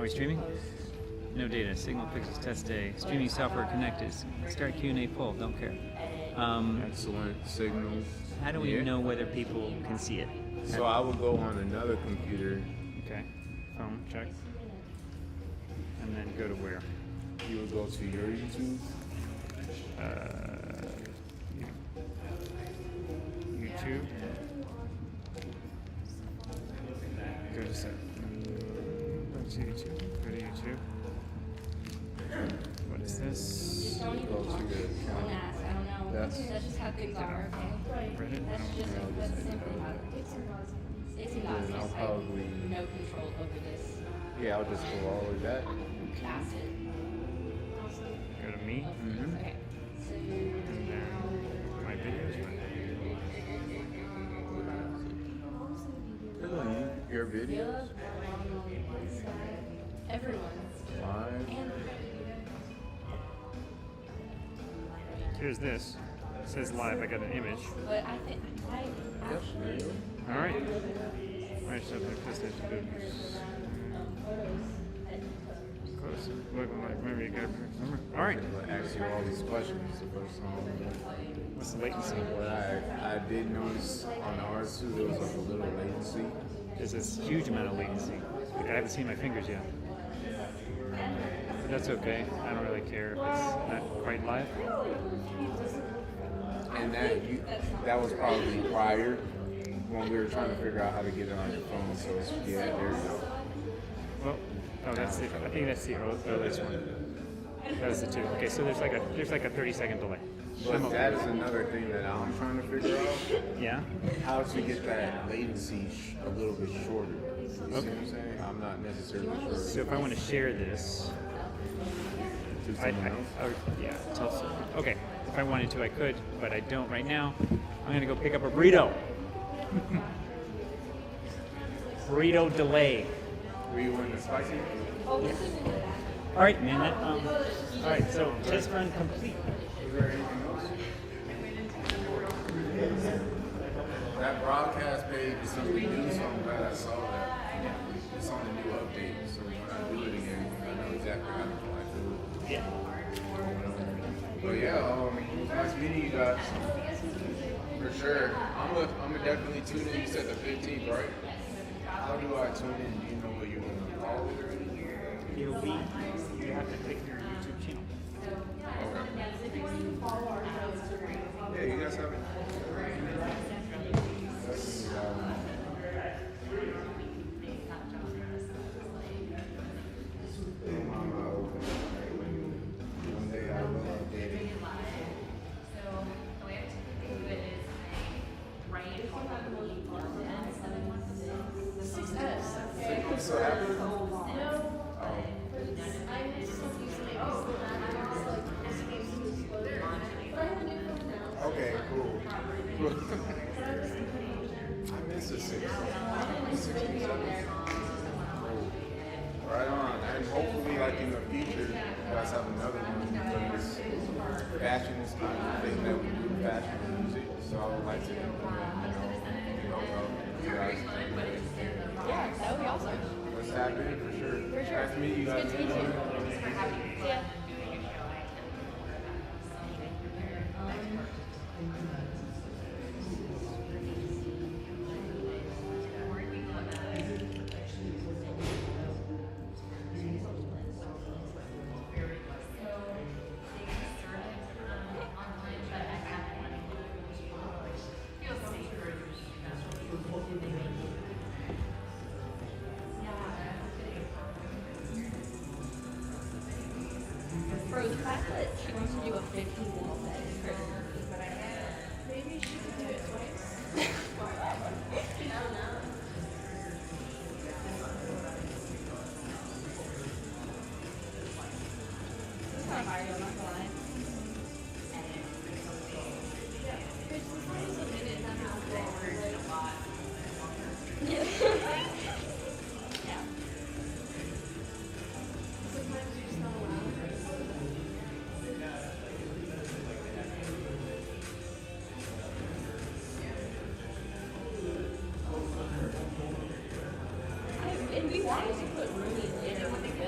Are we streaming? No data. Signal Pixels test day. Streaming software connected. Start Q&A poll. Don't care. Excellent signal. How do we know whether people can see it? So I will go on another computer. Okay. Phone check. And then go to where? You will go to your YouTube. YouTube. Go to YouTube. Go to YouTube. What is this? Go to your account. That's just how things are, okay? Reddit? That's simply how it is. It's And I'll not probably, no control over this. yeah, I'll just go all the way back. That's it. Go to me. Okay. So And then my videos. Click on you, your videos. everyone's Live. and Here's this. It says live. I got an image. but I think I Yep, there you go. All right. All right. So this is good. Close. Look, remember you got. Remember. All right. I'll ask you all these questions the first time. What's the latency? But I did notice on the R2 there was like a little latency. There's this huge amount of latency. Like, I haven't seen my fingers yet. But that's okay. I don't really care if it's not quite live. And that was probably prior when we were trying to figure out how to get it on your phone. So it's, yeah, there you go. Well, oh, that's the. I think that's the earliest one. That was the two. Okay, so there's like a 30-second delay. But that is another thing that I'm trying to figure out. Yeah. How to get that latency a little bit shorter. You see what I'm saying? I'm not necessarily sure. So if I want to share this, To someone else? yeah, tell someone. Okay, if I wanted to, I could, but I don't right now. I'm gonna go pick up a burrito. Burrito delay. Were you in the spicy? All right, man. All right, so test run complete. Is there anything else? That broadcast page is something new, so I'm glad I saw that. It's on the new update, so when I do it again, I know exactly how to do it. Yeah. But yeah, it was nice meeting you guys. For sure. I'm gonna definitely tune in. You said the 15th, right? How do I tune in? Do you know what you're gonna call it or anything? It'll be. You have to click your YouTube channel. Yeah, you guys have it. One day I will update it. I'm so happy. Okay, cool. I miss the 67. Right on. And hopefully, like in the future, you guys have another one because fashion is kind of the thing that we do, fashion music. So I would like to implement, you guys. yeah, that would be awesome. Let's tap in for sure. For sure. Nice to meet you guys. Good to meet you. Yeah. Bro, the fact that she wants to do a 15 wall set is crazy. Maybe she could do it twice. I don't know. It's kind of hard, I'm not gonna lie. Yeah. And we wanted to put Rooney in it.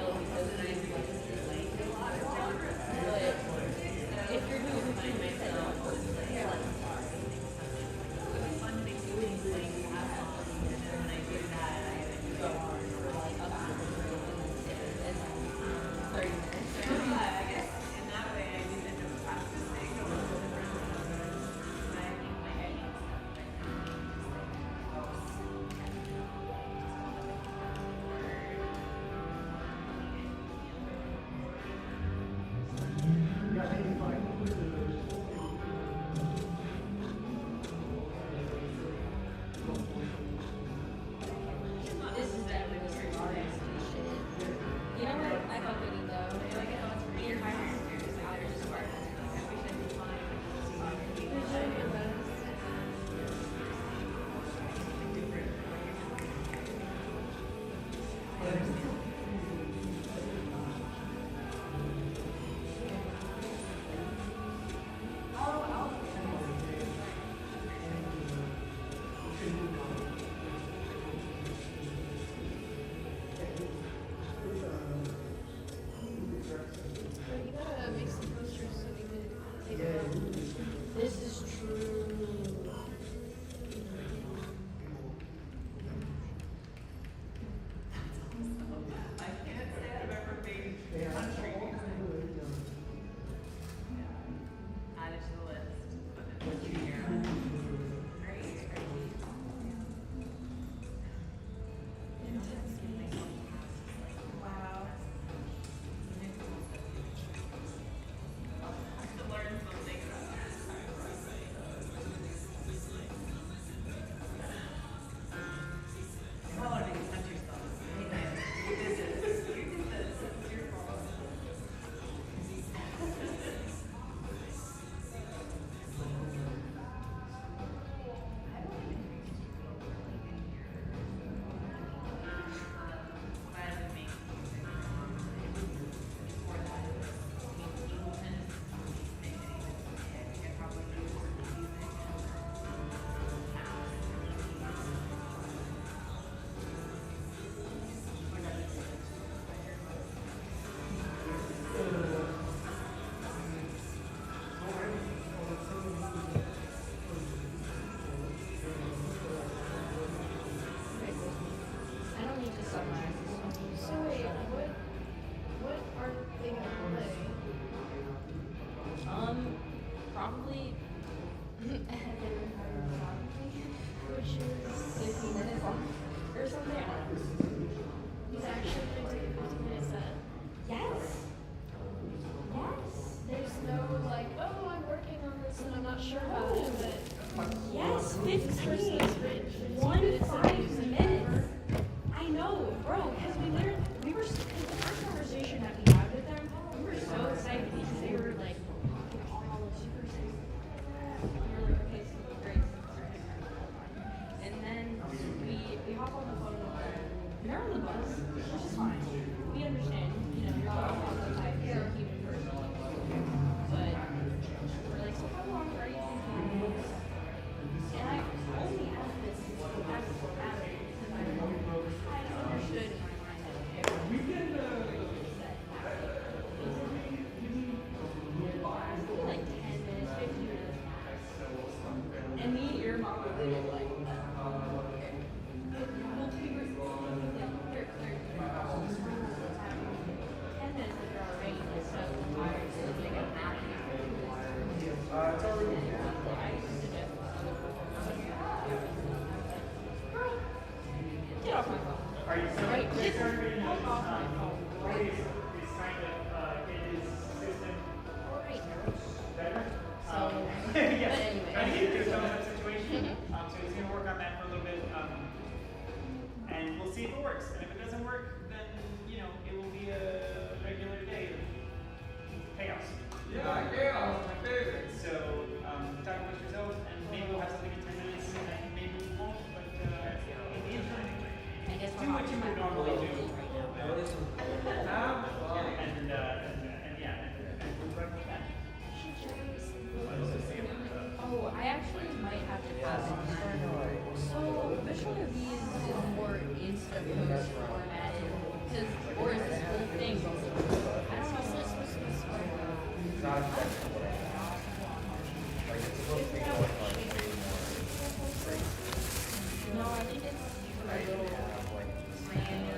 was, which is fine. We understand, you know, you're talking about the 5 year keep it personal. But we're like, so how long are you thinking? And I only asked this after because I understood in my mind that everything said like 10 minutes, 15 minutes max. And me and your mom were like, well, we were, yeah, they're 10 minutes that they're already just so tired, so it's like a nap. I suggest girl, get off my phone. Are you still Right, It's get off my phone. Right. kind of in his system Right. better? So, Yes. but anyway. I think there's some that situation. So he's going to work on that for a little bit. And we'll see if it works. And if it doesn't work, then, you know, it will be a regular day of chaos. Yeah, chaos, my favorite. So, talk about yourself, and maybe we'll have something in 10 minutes, and maybe we won't, but, you know, in the interim, I guess do what you would normally do. right now. And yeah, and we'll run with that. Oh, I actually might have to pass it. So, visual reviews is more Insta post formatted, because, or is this whole thing? I don't know, It's not effective. Like it's supposed to be going like no, I think it's a little because you can do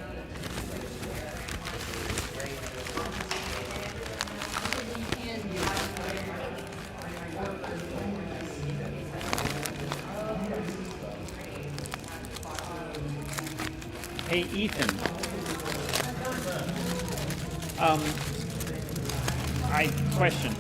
Hey, Ethan. I question.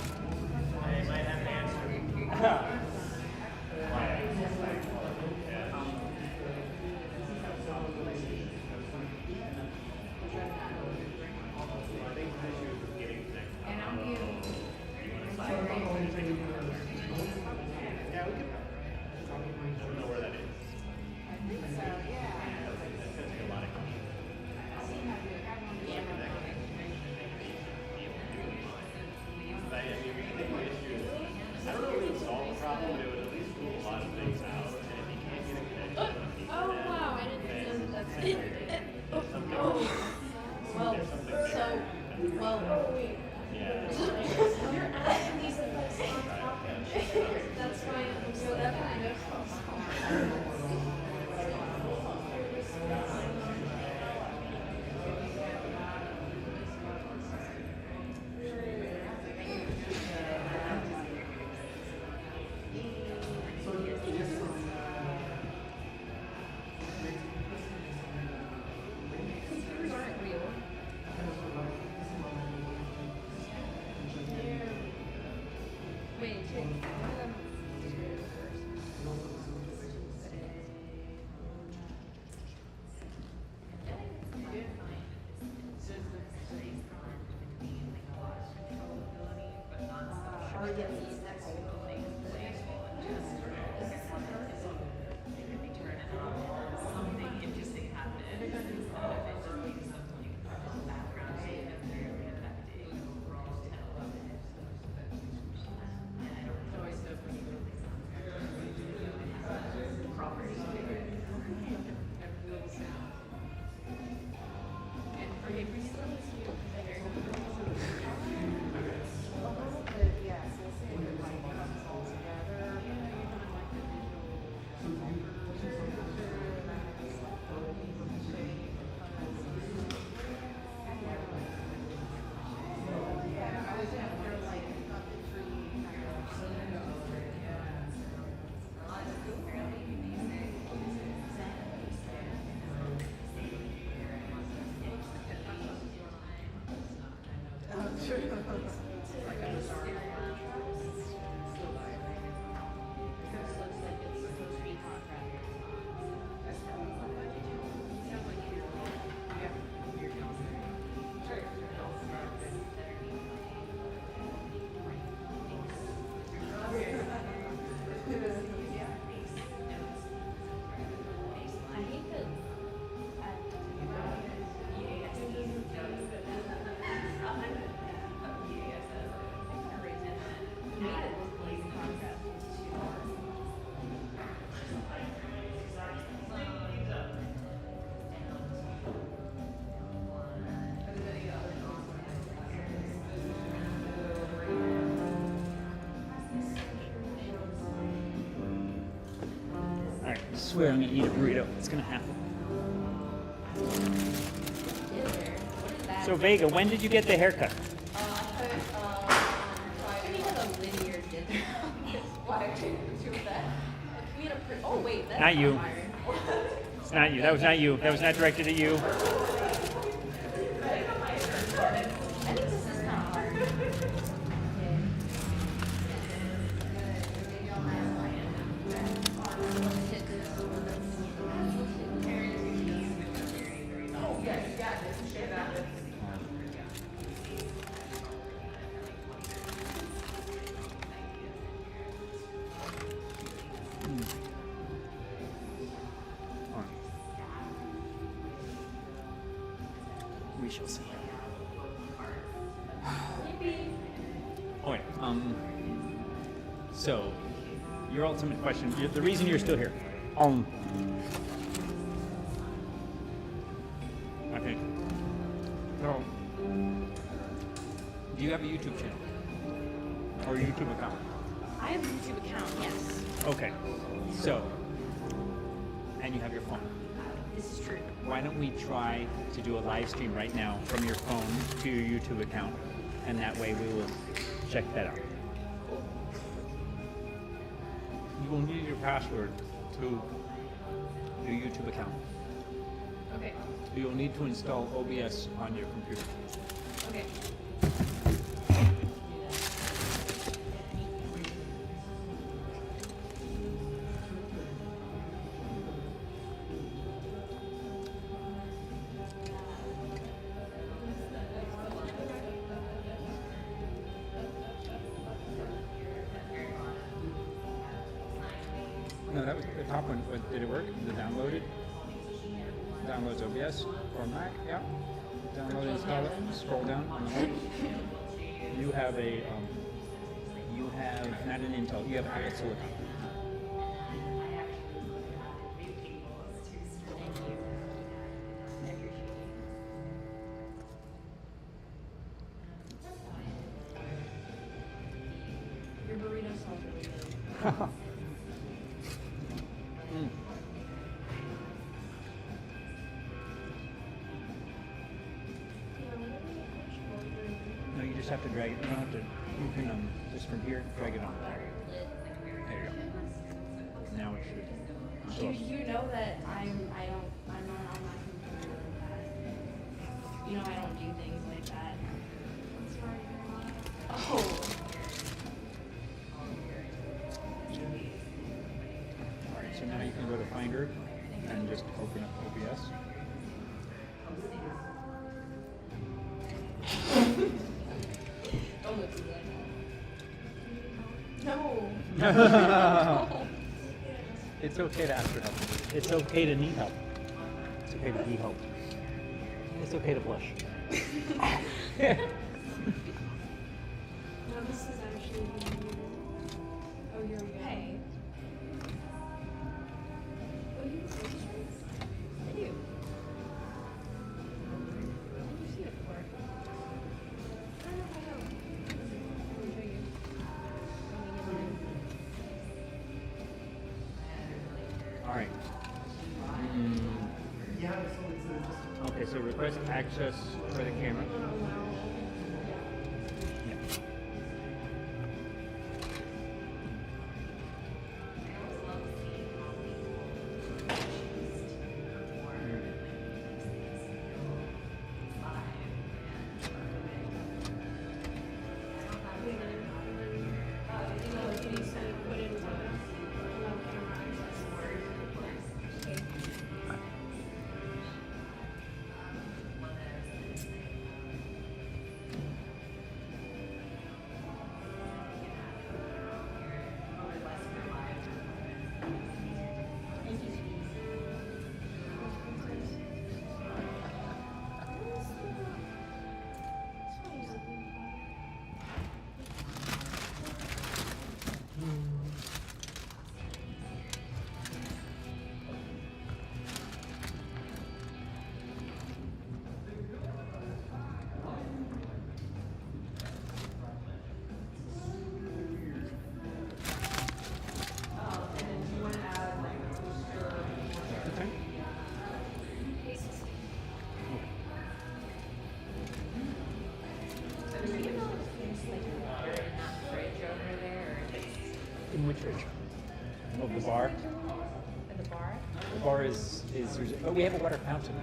Oh wow, I didn't know that's it. Oh. Well, so, well, you're asking these advice on topic. That's why, so that I know. Computers aren't real. Wait, one of them. Or yes, swear I'm gonna eat a burrito. It's gonna happen. What is that? So Vega, when did you get the haircut? I put, we had a linear dinner. Why I couldn't do that. We had a oh wait, that's Not you. iron. It's not you. That was not you. That was not directed at you. I think this is kind of hard. We shall see. Maybe. Alright, so, your ultimate question, the reason you're still here. Okay. So, do you have a YouTube channel? Or a YouTube account? I have a YouTube account, yes. Okay. So, and you have your phone. This is true. Why don't we try to do a live stream right now from your phone to your YouTube account, and that way we will check that out. You will need your password to your YouTube account. Okay. You will need to install OBS on your computer. Okay. No, that was the top one. But did it work? Did it download it? Downloads OBS for Mac. Yeah. Download, install it. Scroll down on the home. You have a. You have not an Intel. You have a Silicon. Your burrito sounds really good. No, you just have to drag it. You don't have to. You can just from here drag it on. There you go. Now it should. show up. You know that I'm not on my computer like that. You know I don't do things like that. Oh. All right. So now you can go to Finder and just open up OBS. Don't look at that. No. It's okay to ask for help. It's okay to need help. It's okay to be helped. It's okay to blush. No, this is actually. Oh, here we go. Hey. Oh, you can see the strings. I do. I've seen it before. I don't know if I know. Let me show you. All right. Okay, so request access for the camera. Yeah. Can you send it, put it into allow camera access? Okay. fridge. Oh, the bar. And the bar? The bar is. Oh, we have a water fountain.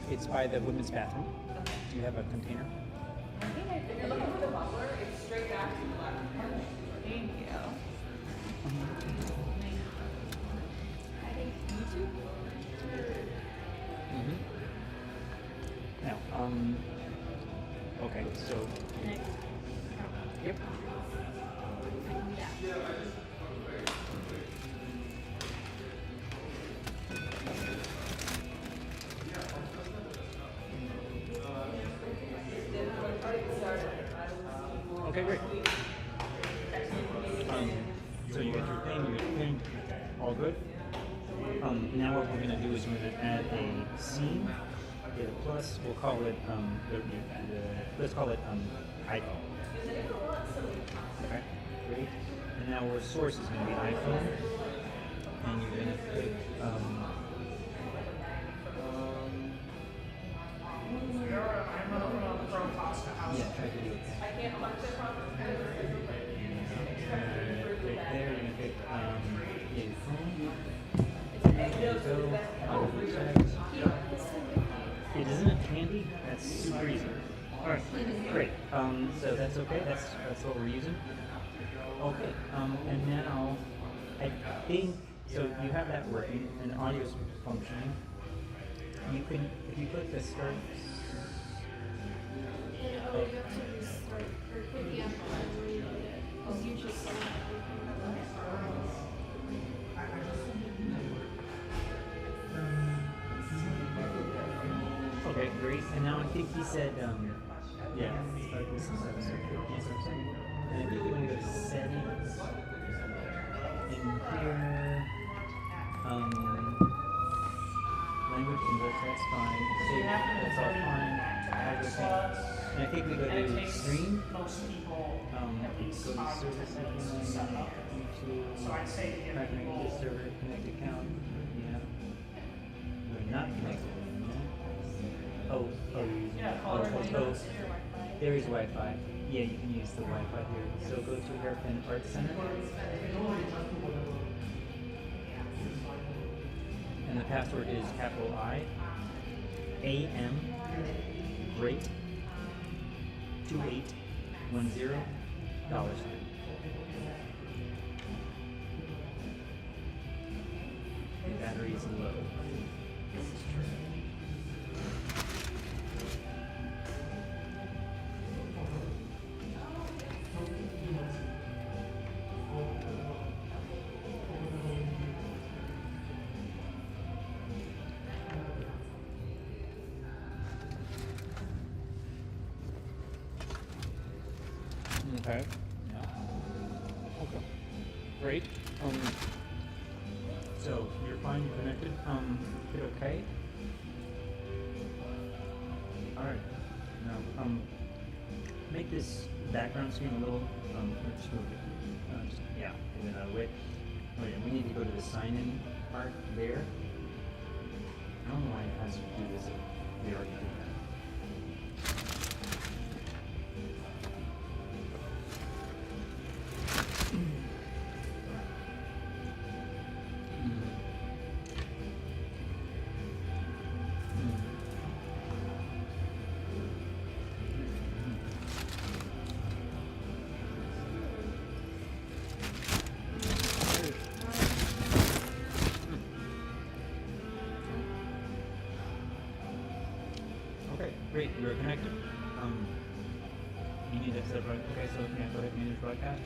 It's by the women's bathroom. Do you have a container? If you're looking for the butler, it's straight back to the left. Thank you. I think YouTube? Mm-hmm. Now, okay, so. Yep. Okay, great. So you got your thing, you got your thing, all good. Now what we're gonna do is we're gonna add a scene, get a plus. We'll call it let's call it iPhone. Okay, great. And now our source is gonna be iPhone, and you're gonna pick yeah, try to do it. I can't punch it from Right there, you're gonna pick yeah, your phone. It isn't it handy? That's super easy. Alright, great. So that's okay, that's what we're using. Okay, and now I think so you have that working and audio's functioning. You can if you click the start And you have to restart or put the app on and reload it. Because you just okay, great. And now I think he said, yeah, start this and start this. And I think you want to go to settings. In here, language English, that's fine. Save, that's all fine. Everything. And I think we go to stream. Most people Go to service settings, YouTube, recommend this server, connect account. Yeah. We're not connected. Oh, there is Wi-Fi. Yeah, you can use the Wi-Fi here. So go to Hairpin Art Center. And the password is capital I, AM, great, 2810, $. The battery is low. This is true. Okay. Okay. Great. So you're fine, you're connected. Hit OK. Alright. Now, make this background screen a little, just move it. Yeah, move it out of the way. Oh yeah, we need to go to the sign-in part there. I don't know why it has to do this. We already did that. Okay, great, we're connected. You need to set up, okay, so yeah, go ahead and manage broadcast.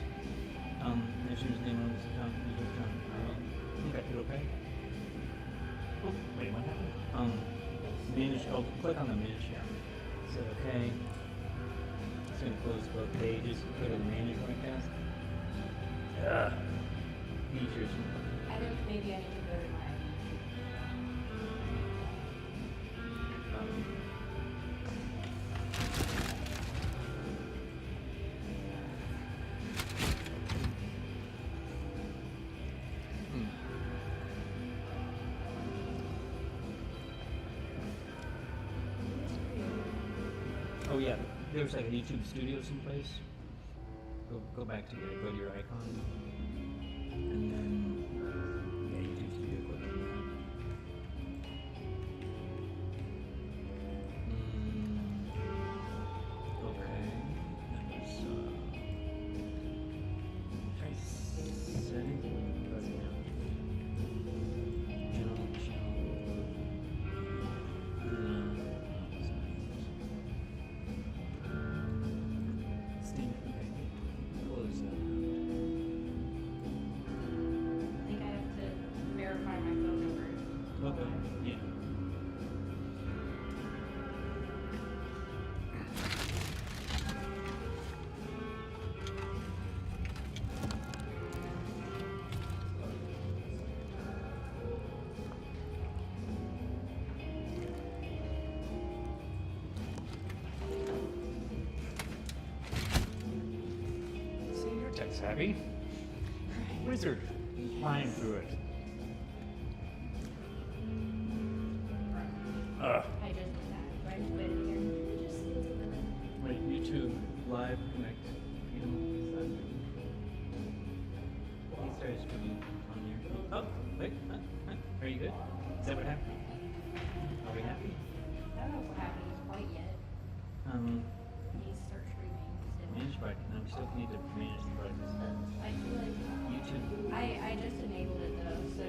Issues name on this account, user account. I think I did okay. Oh, wait, what happened? Manage, click on the manage here. So, okay. It's gonna close both pages, go to manage broadcast. Features. I think maybe I need to go to my. Oh yeah, there's like a YouTube studio someplace. Go back to your icon. And then, yeah, YouTube Studio Code. Okay. That was, try setting. Doesn't know. General channel. No. Steam. Okay. Close that. I think I have to verify my phone number. Okay. Yeah. See, you're tech savvy. Wizard. Flying through it. I just did that. Do I have to put it here? Just needs a minute. Wait, YouTube live connect. He started streaming on there. Oh, wait, are you good? Is that what happened? Are we happy? I don't know what happened quite yet. Please start streaming. Manage broadcast. No, we still need to manage the broadcast. I feel like YouTube. I just enabled it though, so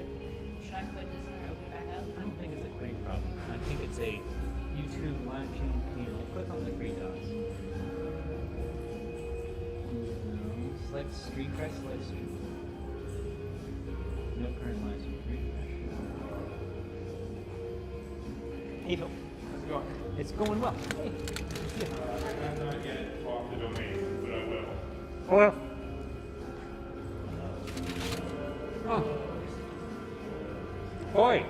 should I put this and open it back up? I don't think it's a great problem. I think it's a YouTube live channel panel. Click on the three dots. No. Select stream, try select stream. No current live stream. Refresh. Hey, Phil. How's it going? It's going well. Hey. I'm not yet off the domain, but I will. Well. Oh. Boy.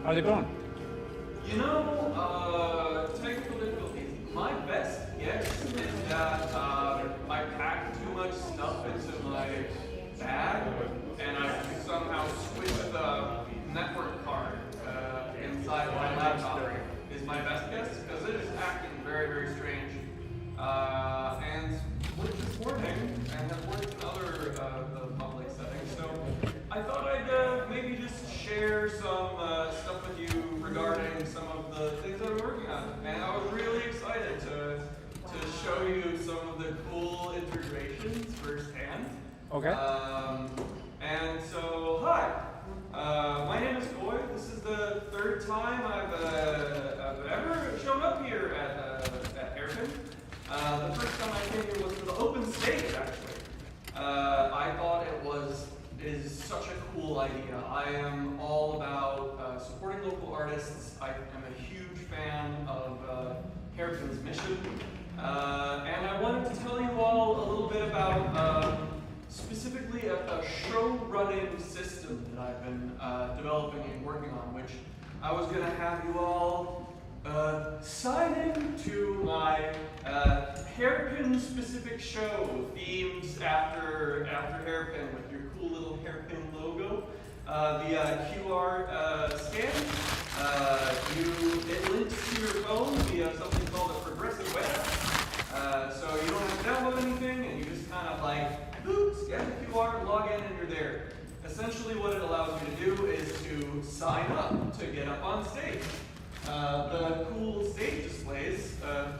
How's it going? You know, technical difficulties. My best guess is that I packed too much stuff into my bag, and I somehow switched the network card inside my laptop. Is my best guess, because it is acting very, very strange. And worked this morning, and has worked in other the public settings. So I thought I'd maybe just share some stuff with you regarding some of the things I'm working on. And I was really excited to show you some of the cool integrations firsthand. Okay. And so, hi. My name is Goy. This is the third time I've ever shown up here at Hairpin. The first time I came here was for the open stage, actually. I thought is such a cool idea. I am all about supporting local artists. I am a huge fan of Hairpin's mission. And I wanted to tell you all a little bit about specifically a show running system that I've been developing and working on, which I was going to have you all sign in to my Hairpin specific show themed after Hairpin with your cool little Hairpin logo. The QR scan, it links to your phone via something called a progressive web app. So you don't have to download anything, and you just kind of like, boop, scan the QR, log in, and you're there. Essentially what it allows you to do is to sign up to get up on stage. The cool stage displays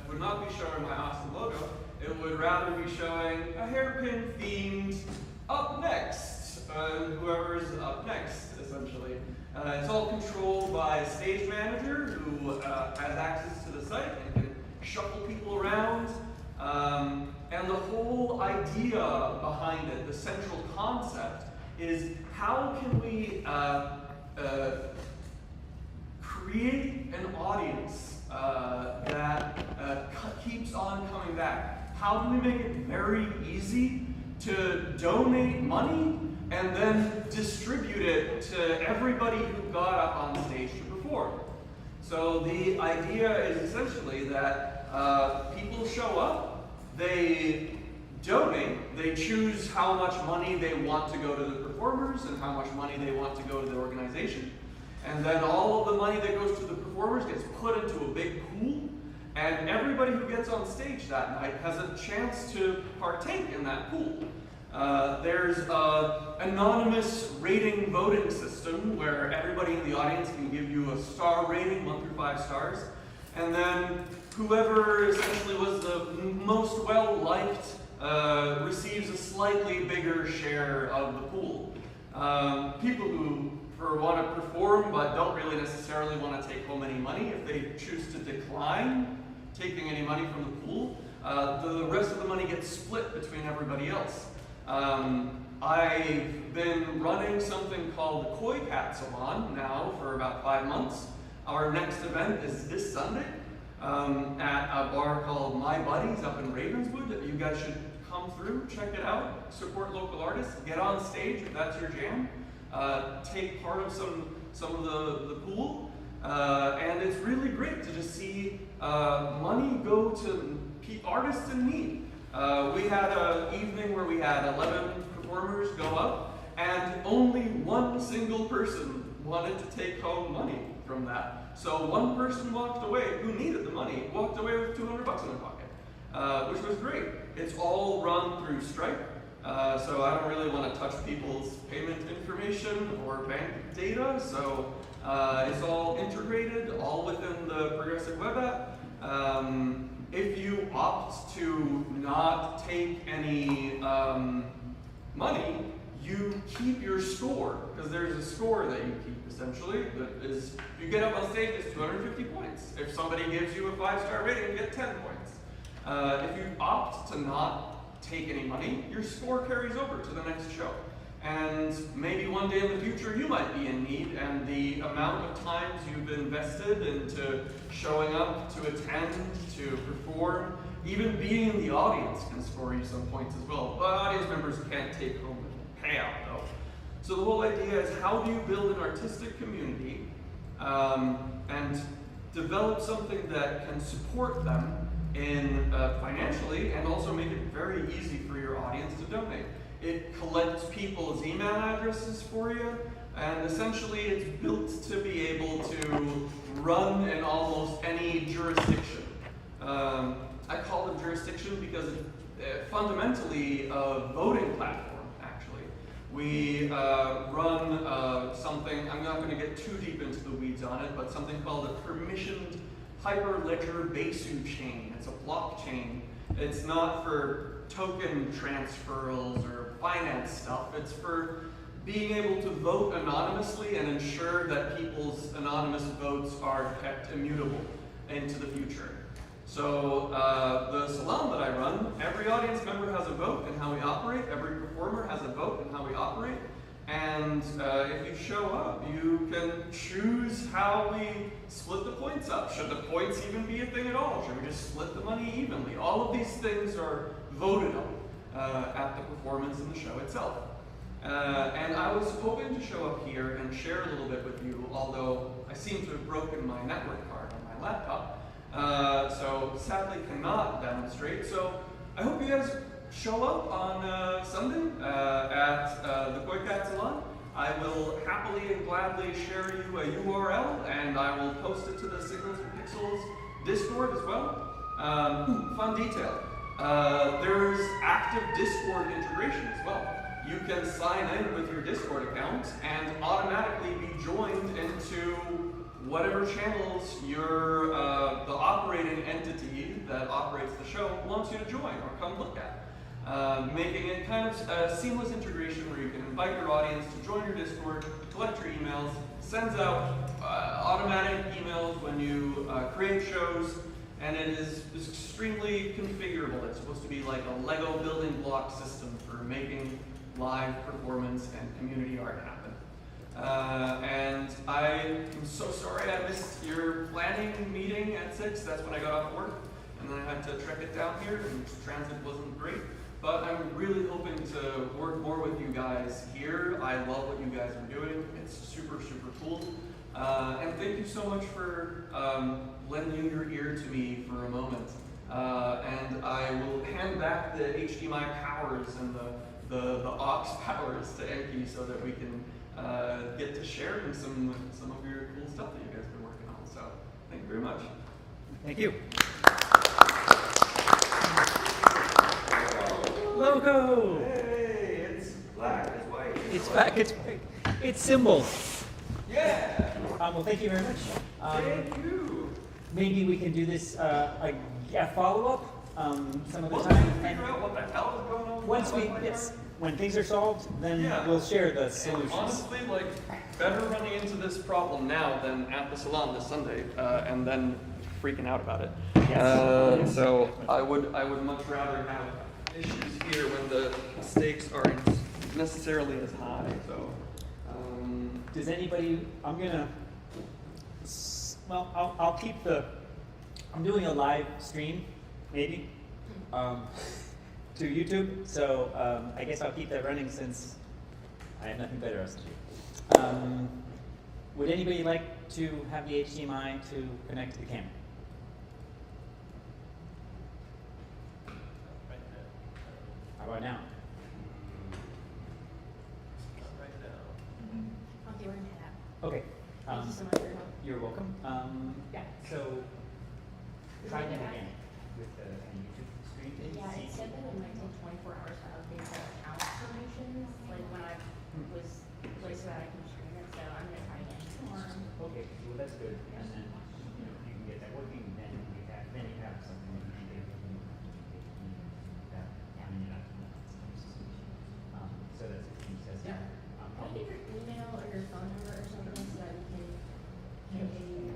would not be showing my awesome logo. It would rather be showing a Hairpin themed up next, whoever's up next, essentially. It's all controlled by a stage manager who has access to the site and can shuffle people around. And the whole idea behind it, the central concept, is how can we create an audience that keeps on coming back? How do we make it very easy to donate money and then distribute it to everybody who got up on stage to perform? So the idea is essentially that people show up, they donate, they choose how much money they want to go to the performers and how much money they want to go to the organization. And then all of the money that goes to the performers gets put into a big pool, and everybody who gets on stage that night has a chance to partake in that pool. There's an anonymous rating voting system where everybody in the audience can give you a star rating, 1 through 5 stars. And then whoever essentially was the most well-liked receives a slightly bigger share of the pool. People who want to perform but don't really necessarily want to take home any money, if they choose to decline taking any money from the pool, the rest of the money gets split between everybody else. I've been running something called the Koi Cat Salon now for about 5 months. Our next event is this Sunday at a bar called My Buddies up in Ravenswood. You guys should come through, check it out, support local artists, get on stage if that's your jam, take part of some of the pool, and it's really great to just see money go to artists in need. We had an evening where we had 11 performers go up, and only one single person wanted to take home money from that. So one person walked away, who needed the money, walked away with $200 in their pocket, which was great. It's all run through Stripe, so I don't really want to touch people's payment information or bank data, so it's all integrated, all within the Progressive Web app. If you opt to not take any money, you keep your score, because there's a score that you keep essentially. That is, if you get up on stage, it's 250 points. If somebody gives you a 5-star rating, you get 10 points. If you opt to not take any money, your score carries over to the next show. And maybe one day in the future you might be in need, and the amount of times you've invested into showing up, to attend, to perform, even being in the audience can score you some points as well. But audience members can't take home the payout though. So the whole idea is, how do you build an artistic community and develop something that can support them in financially, and also make it very easy for your audience to donate. It collects people's email addresses for you, and essentially it's built to be able to run in almost any jurisdiction. I call it jurisdiction because it's fundamentally a voting platform, actually. We run something, I'm not going to get too deep into the weeds on it, but something called a permissioned Hyperledger Besu chain. It's a blockchain. It's not for token transfers or finance stuff. It's for being able to vote anonymously and ensure that people's anonymous votes are kept immutable into the future. So the salon that I run, every audience member has a vote in how we operate. Every performer has a vote in how we operate. And if you show up, you can choose how we split the points up. Should the points even be a thing at all? Should we just split the money evenly? All of these things are voted on at the performance and the show itself. And I was hoping to show up here and share a little bit with you, although I seem to have broken my network card on my laptop. So sadly cannot demonstrate. So I hope you guys show up on Sunday at the Koi Cat Salon. I will happily and gladly share you a URL, and I will post it to the Signals and Pixels Discord as well. Fun detail. There's active Discord integration as well. You can sign in with your Discord account and automatically be joined into whatever channels your the operating entity that operates the show wants you to join or come look at. Making it kind of a seamless integration where you can invite your audience to join your Discord, collect your emails, sends out automatic emails when you create shows, and it is extremely configurable. It's supposed to be like a Lego building block system for making live performance and community art happen. And I am so sorry I missed your planning meeting at 6. That's when I got off work, and then I had to trek it down here, and transit wasn't great. But I'm really hoping to work more with you guys here. I love what you guys are doing. It's super, super cool. And thank you so much for lending your ear to me for a moment. And I will hand back the HDMI powers and the aux powers to Enki so that we can get to sharing some of your cool stuff that you guys have been working on. So thank you very much. Thank you. Loco! Hey! It's back. It's symbol. Yeah. Well, thank you very much. Thank you. Maybe we can do this a follow-up some other Once time. we figure out what the hell is going on. Once we, when things are solved, then Yeah. we'll share the And solutions. honestly, like, better running into this problem now than at the salon this Sunday, and then freaking out about it. Yes. So I would much rather have issues here when the stakes aren't necessarily as high. So, Does anybody? I'm gonna. Well, I'll keep the. I'm doing a live stream, maybe, to YouTube. So I guess I'll keep that running since I have nothing better else to do. Would anybody like to have the HDMI to connect to the camera? How about now? Okay, we're gonna head out. Okay. Thank you so much for your help. You're welcome. Yeah. So try that Is it back? again with the YouTube stream. Yeah, it said that it might take 24 hours to update the account information, like when I was placed so that I can stream it, so I'm gonna try again tomorrow. Okay, well that's good. And then you know you can get that working. Then you have something that you can get. So that's a key says. Can I get your email or your phone number or something so that we can maybe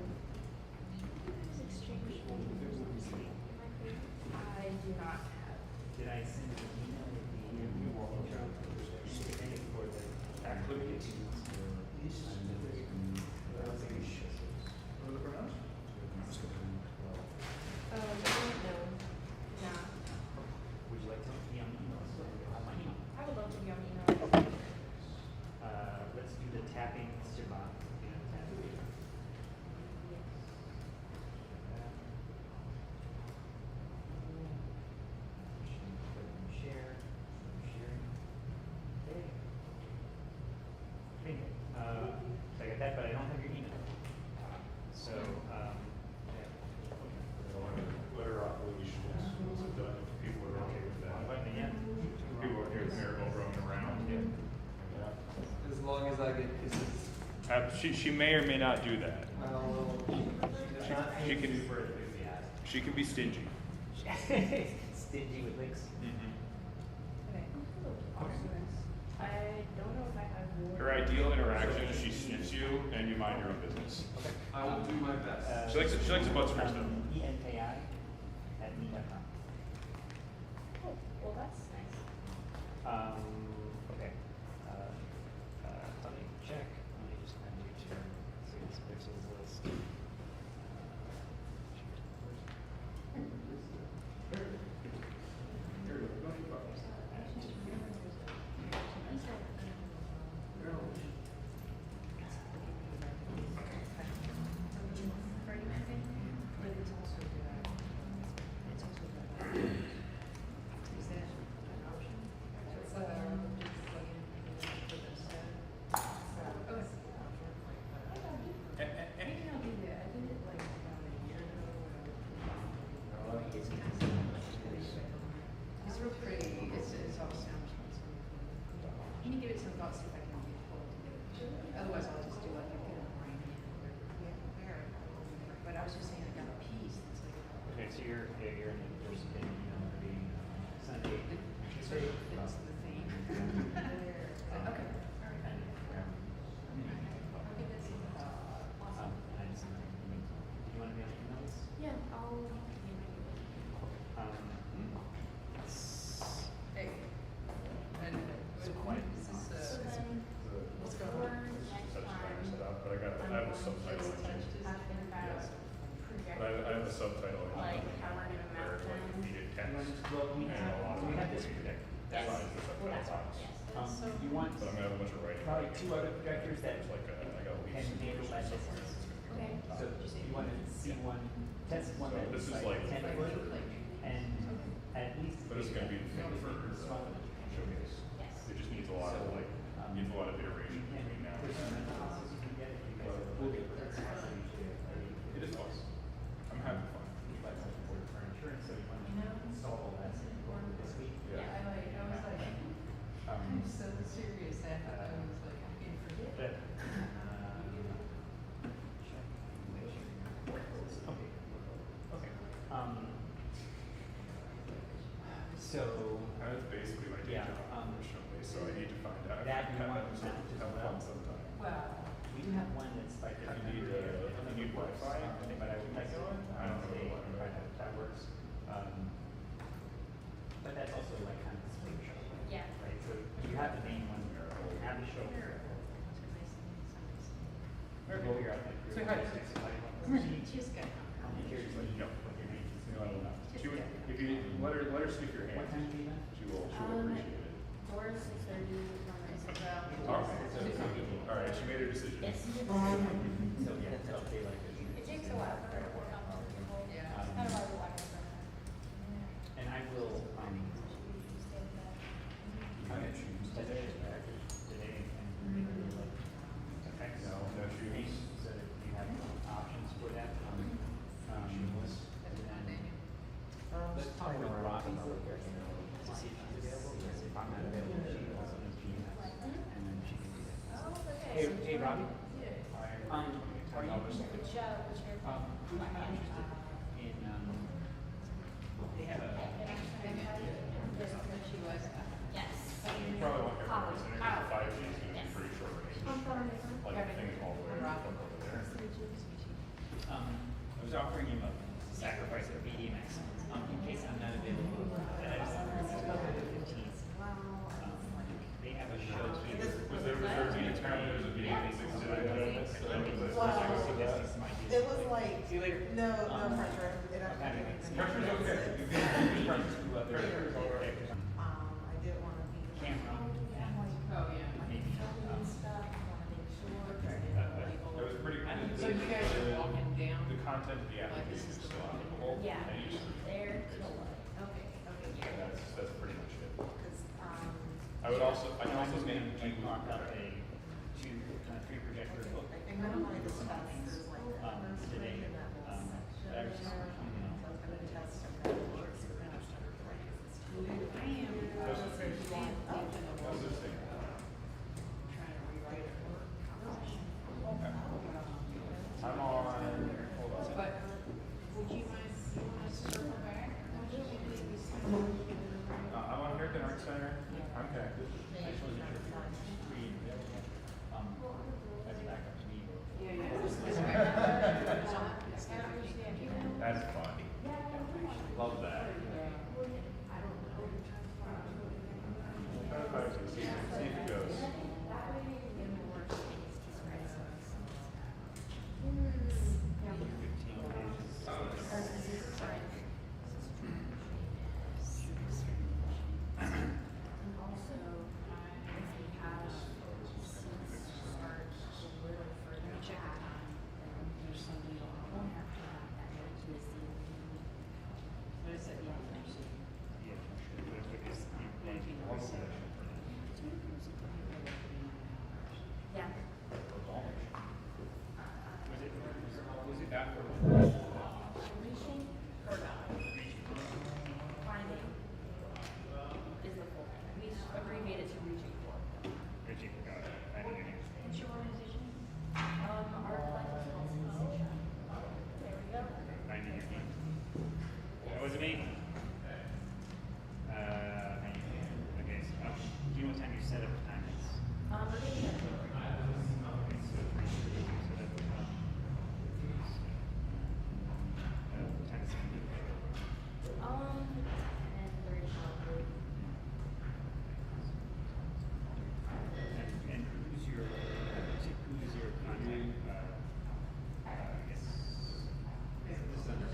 exchange? I do not have. Did I send you an email with the interview or for the activity? No, nah. Would you like to be on email? So you'll have my email. I would love to be on email. Let's do the tapping Shabbat. You know, tapping. Share. Sharing. Okay. Bingo. So I got that, but I don't have your email. So, yeah. What are obligations? Was it done if people are okay with that? Yeah. People are here, Marigold roaming around. as long as I get kisses. She may or may not do that. She can. Super enthusiastic. She can be stingy. Stingy with licks. Okay. I don't know if I have more. Her ideal interaction is she sniffs you and you mind your own business. I will do my best. She likes a bunch of her stuff. ENKI@me.com. Oh, well, that's nice. Okay. Let me check. Let me just find YouTube. See this pixels list. It's real pretty. It's all sound. Can you give it some thought, see if I can get it pulled together? Otherwise, I'll just do like a good brain. But I was just saying, I got a piece that's like. Okay, so you're in the first thing, you know, the Sunday. It's the theme. Okay. All right. And, I'll give it some thought. I just, you want to be on email list? Yeah, I'll. Hey. So quiet. So then, What's going for on? next time, But I have a subtitle in here. asking about But I have a subtitle in like here. how we're gonna map Where like them. needed You want text. to, well, we And a lot of have this them projector. Yes. size the subtitle That's box. yes. You want But I'm gonna have a bunch of writing. probably two other projectors that It's like I got can leaves. handle that distance. Okay. So you want to see one, test one So that this is is like like- 10 foot and at least. But it's gonna be the thing for showcase. Yes. It just needs a lot of like, needs a lot of iteration between now and then. It is fun. I'm having fun. Yeah, I was like, I'm so serious that So That's basically my day Yeah, job, unfortunately, so I need to find out. that you Have want that to mount as have well? fun sometime. Well, we do have one that's like You need, you need Wi-Fi? but I would like to. I don't know what That works. But that's also like kind of split show. Yeah. Right, so you have the main one, you have the show. Or go here, Say hi. she's good. I'm curious what you, what your name is. She would, if you, let her stick your hand. What time do you leave? She will appreciate it. 6:30. All right, she made her decision. Yes. So yeah, so they like it. It takes a while for her to work on most people. Yeah. It's kind of hard to watch her. And I will, today and make it like effects. No shoes. So that you have options for that. Shoeless. Let's talk with Robbie to see if she's available, because if I'm not available, she also needs GMS, and then she can do that. Hey, Robbie? Are you, Which hair? who's not interested in, they have a, She was. Yes. You probably won't hear from her, so the 5G is gonna be pretty short range. Like, I think all the way from over there. I was offering him a sacrifice of BDMX, in case I'm not available, and I just wanted to go to the 15th. They have a show here. Was there a meeting time, there was a meeting at 6 today? So that was a- It was like, See you later. no pressure. It actually. Pressure's okay. You can be friends. Pressure is all right. I didn't want to be. Camera. Oh, yeah. Maybe, It was pretty. So you guys are walking down? The content of the Like, application is this is still the- applicable. Yeah. And you should- They're killer. Okay, okay. That's pretty much it. Because, I would also, I can also was make gonna like mock up a three projector book, I think I don't want to discuss is like. today, but I was just, Test and then works for them. I am. That's the thing. That's the thing. Trying to rewrite it. I'm on, hold on. But would you mind, you want us to circle back? I'm on American Art Center. I'm connected. I just wasn't sure if you were free, as a backup to me. That's fun. Love that. Try to find some, see if it goes. What is it? Yeah. Was it that for? Reaching or not? Finding is the full name. We abbreviate it to reaching for. What's your organization? Art Life Association. There we go. That was me. Thank you. Okay, so, do you know what time you set up the time is? We're getting it. Okay, so 3:30, so that's, time is 10:30 probably. and who's your contact, I guess, this is under,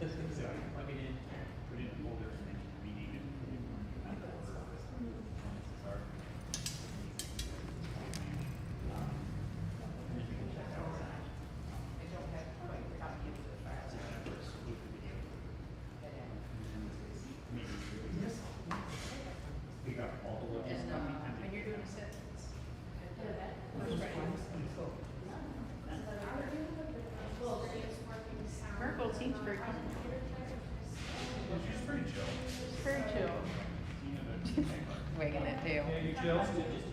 So I can plug it in, put it in a folder, and then rename it, put it in another order. Sorry. And then we can check out that. I don't have quite the copy of the file. So that first loop of video. Figure out all the levels. And you're doing a sentence. Merkel seems very comfortable. She's pretty chill. Very chill. Wagging that tail. Yeah, you chill?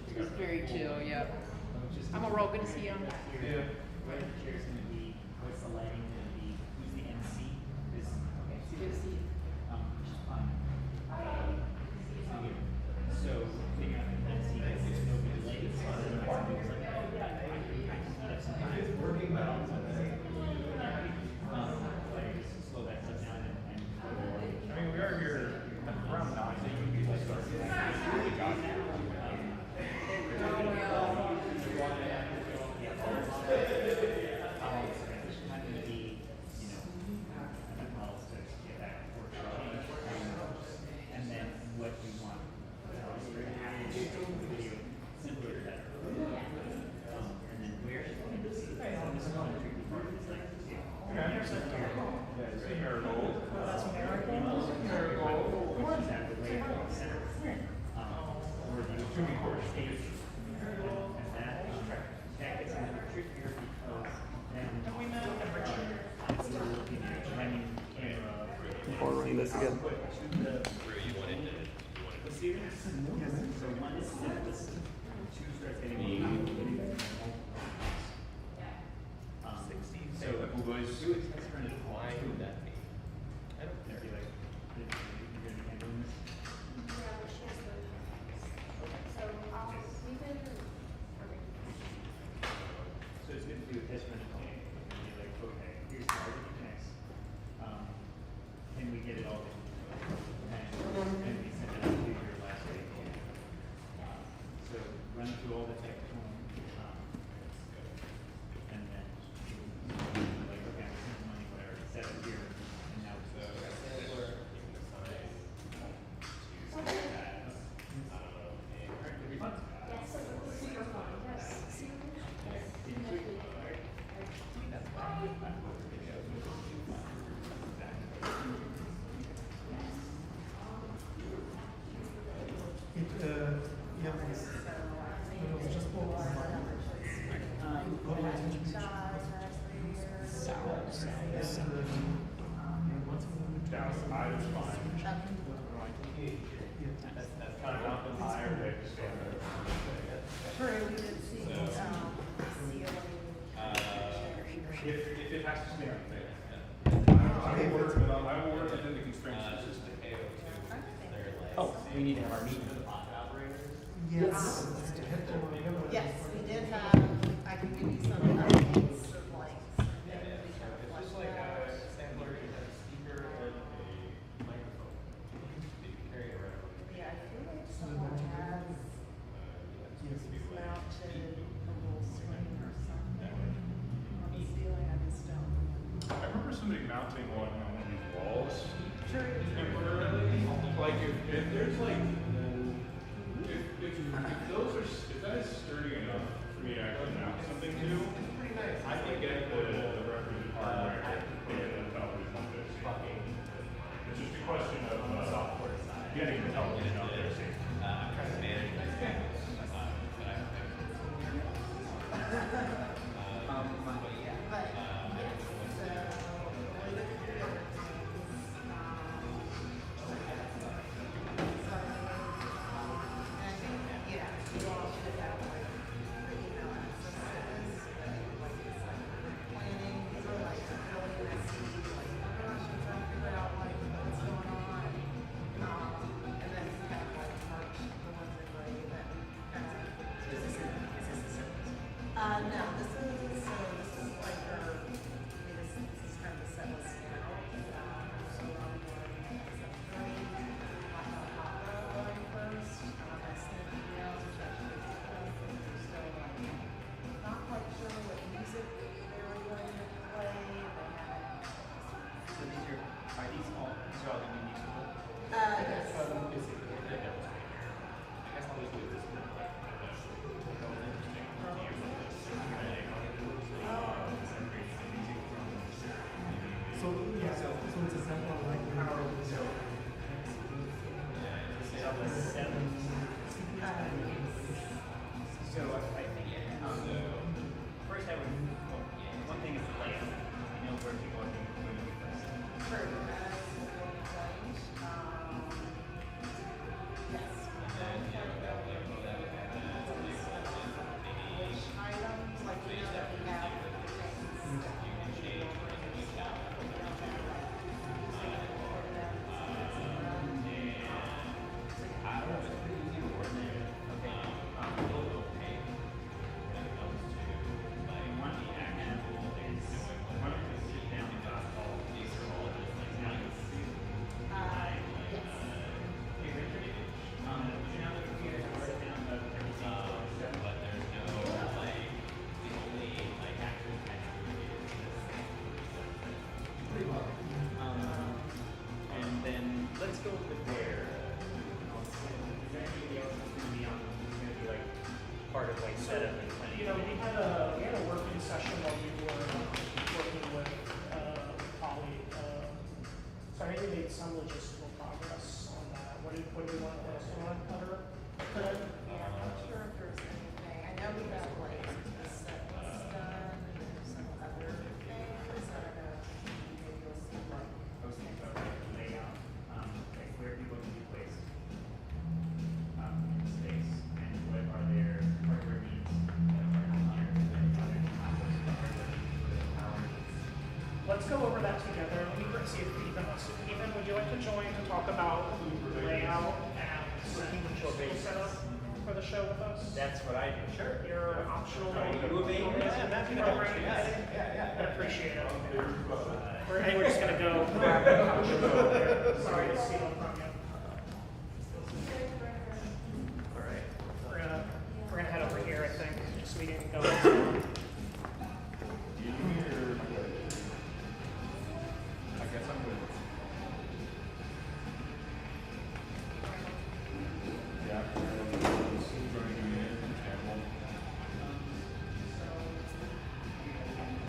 She's very chill, yeah. I'm a roll, good to see you. Yeah. Where the chair's gonna be, what's the lighting gonna be, who's the MC? This, okay, so good to see you. Which is fine. So figure out the MC, there's no good lights, so it's like, I have some time working well. Like, slow that stuff down and. I mean, we are here around 9, so you can usually start. We got that. And then what we want, simpler, better. And then where is it going to see? This is one of the tricky part, it's like, Yeah, see Marigold. That's Marigold. Marigold. which is at the way in the center. Or the tuning core stage. And that gets a little trickier because then. It's a little looking at running camera. Before running this again. So one is this, two starts getting so do a test run. Why would that be? I don't know. Like, you're gonna be handling this? So it's good to do a test run at home, and you're like, okay, here's how everything connects. Can we get it all in? And we send it out to your last day. So run through all the tech at home, and then like, okay, I'm sending money, whatever, set it here, and now it's the refund. I was fine. That's kind of mountain higher, they just stand there. True, we did see, If it has to stay on there. I will work within the constraints. Oh, we need to have our meeting with the pocket operators. yes. Yes, we did have, I can give you some updates of like. It's just like a sampler, you have a speaker and a microphone that you carry around. Yeah, I feel like someone has mounted a little screen or something on the ceiling, I just don't. I remember somebody mounting one on one of these walls. Sure. Temporarily, like if there's like, if those are, if that is sturdy enough for me to actually mount something to, I can get the requisite hardware to put it on television up there safely. It's just a question of getting the television up there safely. But, yes, so, we look at the works, and I think, yeah, you all should have like, email access to this, like, it's like planning So I think first I would, one thing is the layout. You know where people are moving first. Which items, like, you know, that we have. And then let's go over there. Is there anybody else that's going to be on? Who's going to be like part of like setup and planning? You know, we had a working session while we were working with Polly. So I think we made some logistical progress on that. What do we want to cover? Yeah, I'm not sure if there's anything, I know we got like the set list done, and there's some other things, I don't know, maybe you'll see like. I was thinking about like layout, like where people can be placed in space, and what are their hardware needs that are not here, are there conflicts with power needs? Let's go over that together. Let me see if Ethan wants to. Ethan, would you like to join to talk about layout and logistical setup for the show with us? That's what I do. Sure. You're optional. You obey me? Yeah, that'd be great. Yeah. I'd appreciate it. We're just gonna go grab the couch and go over there. Sorry to steal it from you. All right. We're gonna head over here, I think, so we can go. I guess I'm good. Yeah.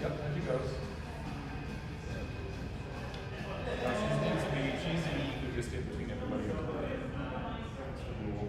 Yep, there he goes. She's the who just did between everybody else. That's the rule.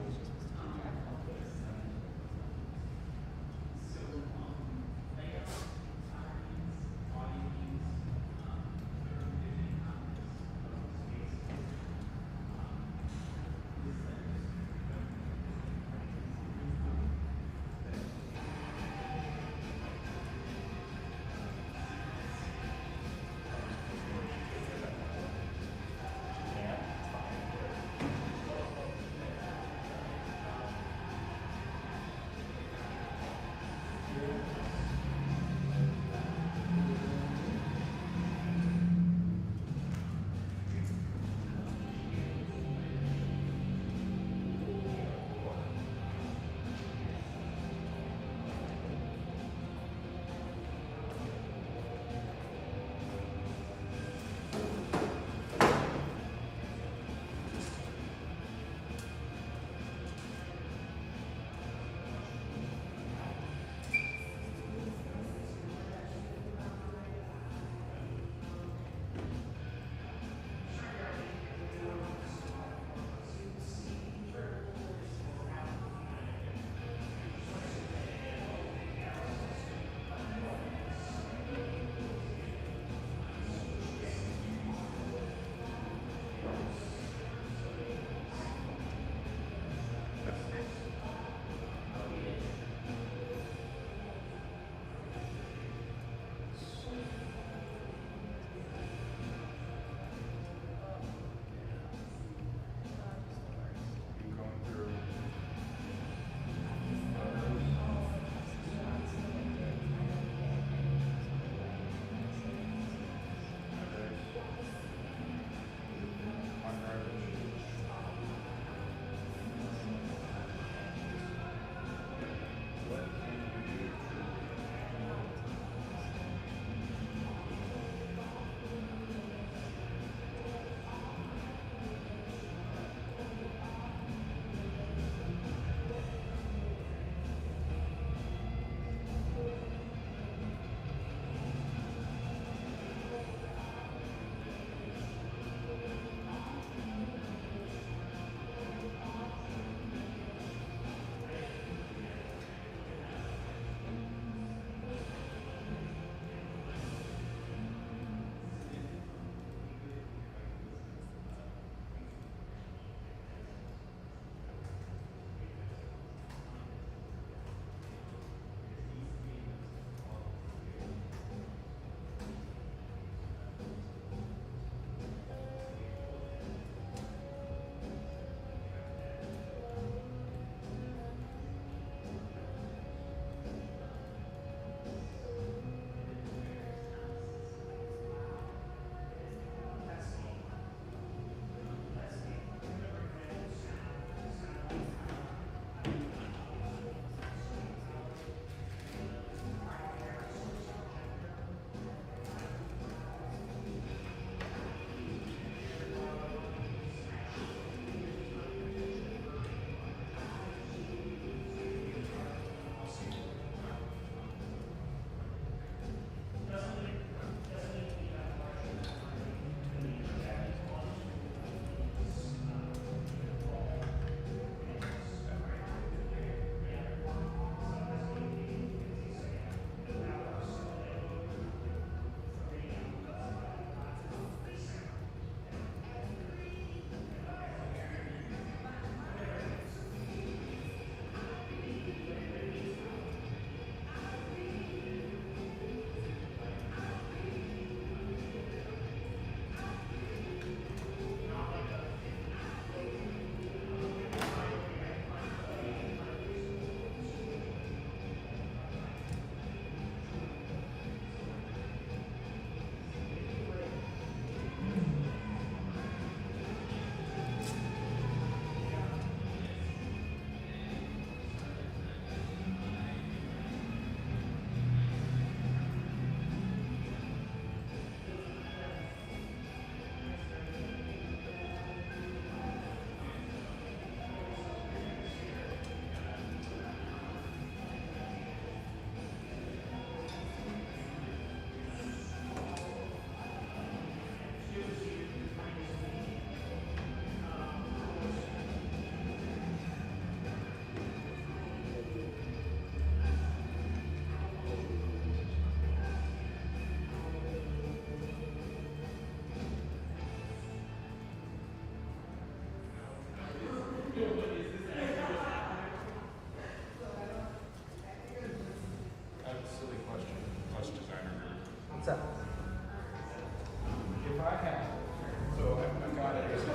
So I've got it. This is a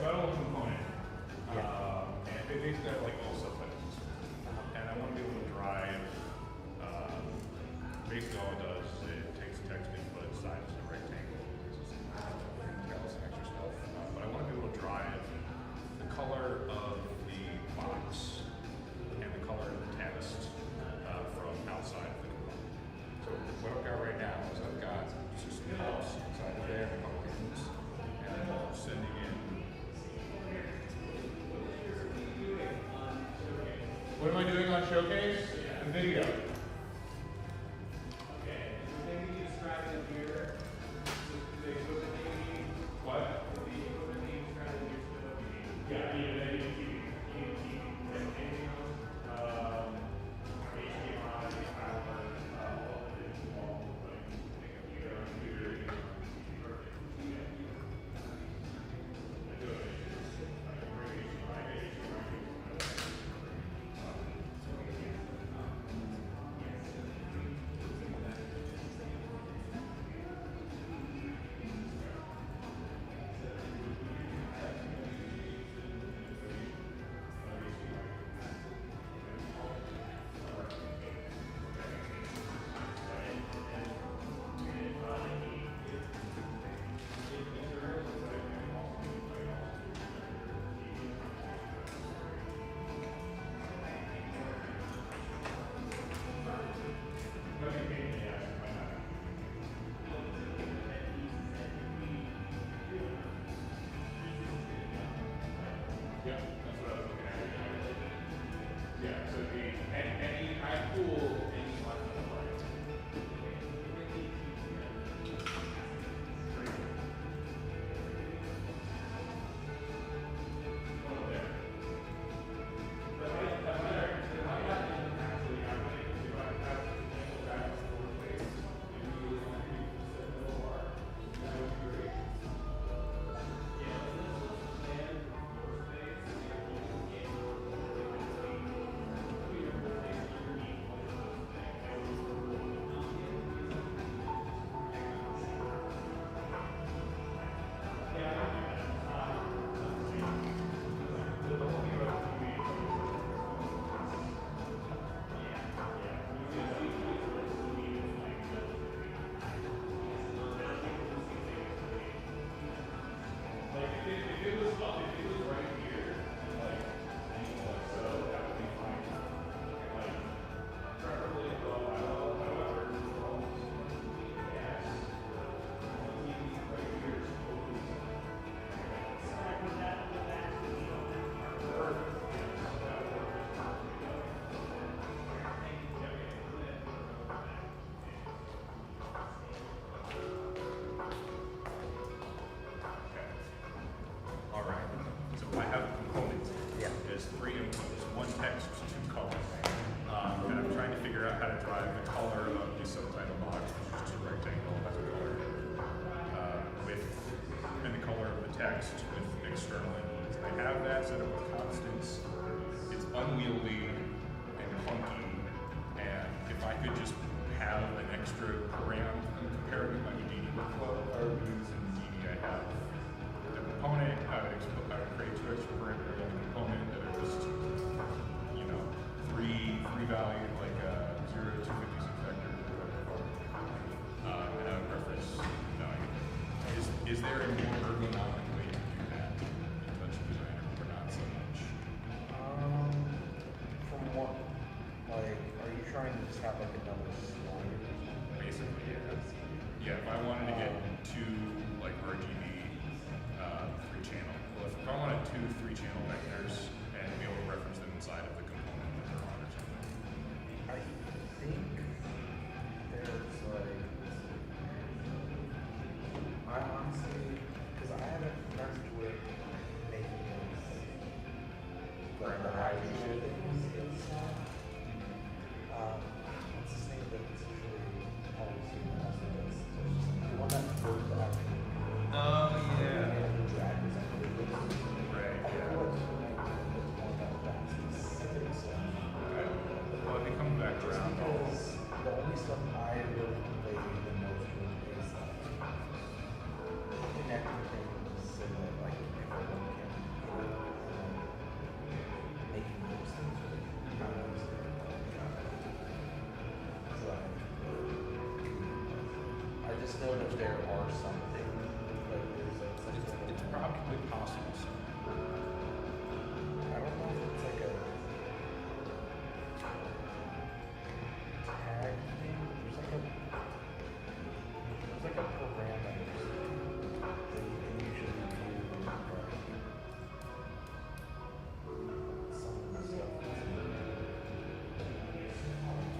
little component. And they basically have like little subtitles. And I want to be able to drive. Basically, all it does is it takes text input, assigns a rectangle. Got some extra stuff. But I want to be able to drive the color of the box and the color of the text from outside of the component. So what I've got right now is I've got just some pops inside of there, a couple pins, and then I'm sending in. What am I doing on Showcase? The video. What? Yeah, Yeah, that's what I was looking at. Yeah, so any I pull any left and right. Oh, there. But that matter. It might not be actually happening if I have to back and forth ways. And you want to set the bar. That would be great. All right. So I have a component. Yeah. There's three inputs: one text, two colors. And I'm trying to figure out how to drive the color of the subtitle box, which is just a rectangle, has a color, and the color of the text with external inputs. I have that set up with constants. It's unwieldy and clunky. And if I could just have an extra program compared to my Houdini workflow, I would use in Houdini. I have the component, I would create two extra parameters on the component that are just, you know, three valued, like 0 to 256 vectors or whatever. And I would reference value. Is there a more ergonomic way to do that in Touch Designer or not so much? From what, like, are you trying to just have like another slider? Basically, yeah. Yeah, if I wanted to get two, like, RGB 3-channel, well, if I wanted two 3-channel vectors and be able to reference them inside of the component that they're on or something. I think there's like, I honestly, because I haven't messed with making those, like the hydrogen things. What's his name that is usually always also does? The one that goes up. Oh, yeah. And the drag is like really good. Right, I feel like just know that there are something, like, there's It's probably possible. I don't know if it's like a tag thing. There's like a parameter that you can usually do, like, some of the stuff that's in there.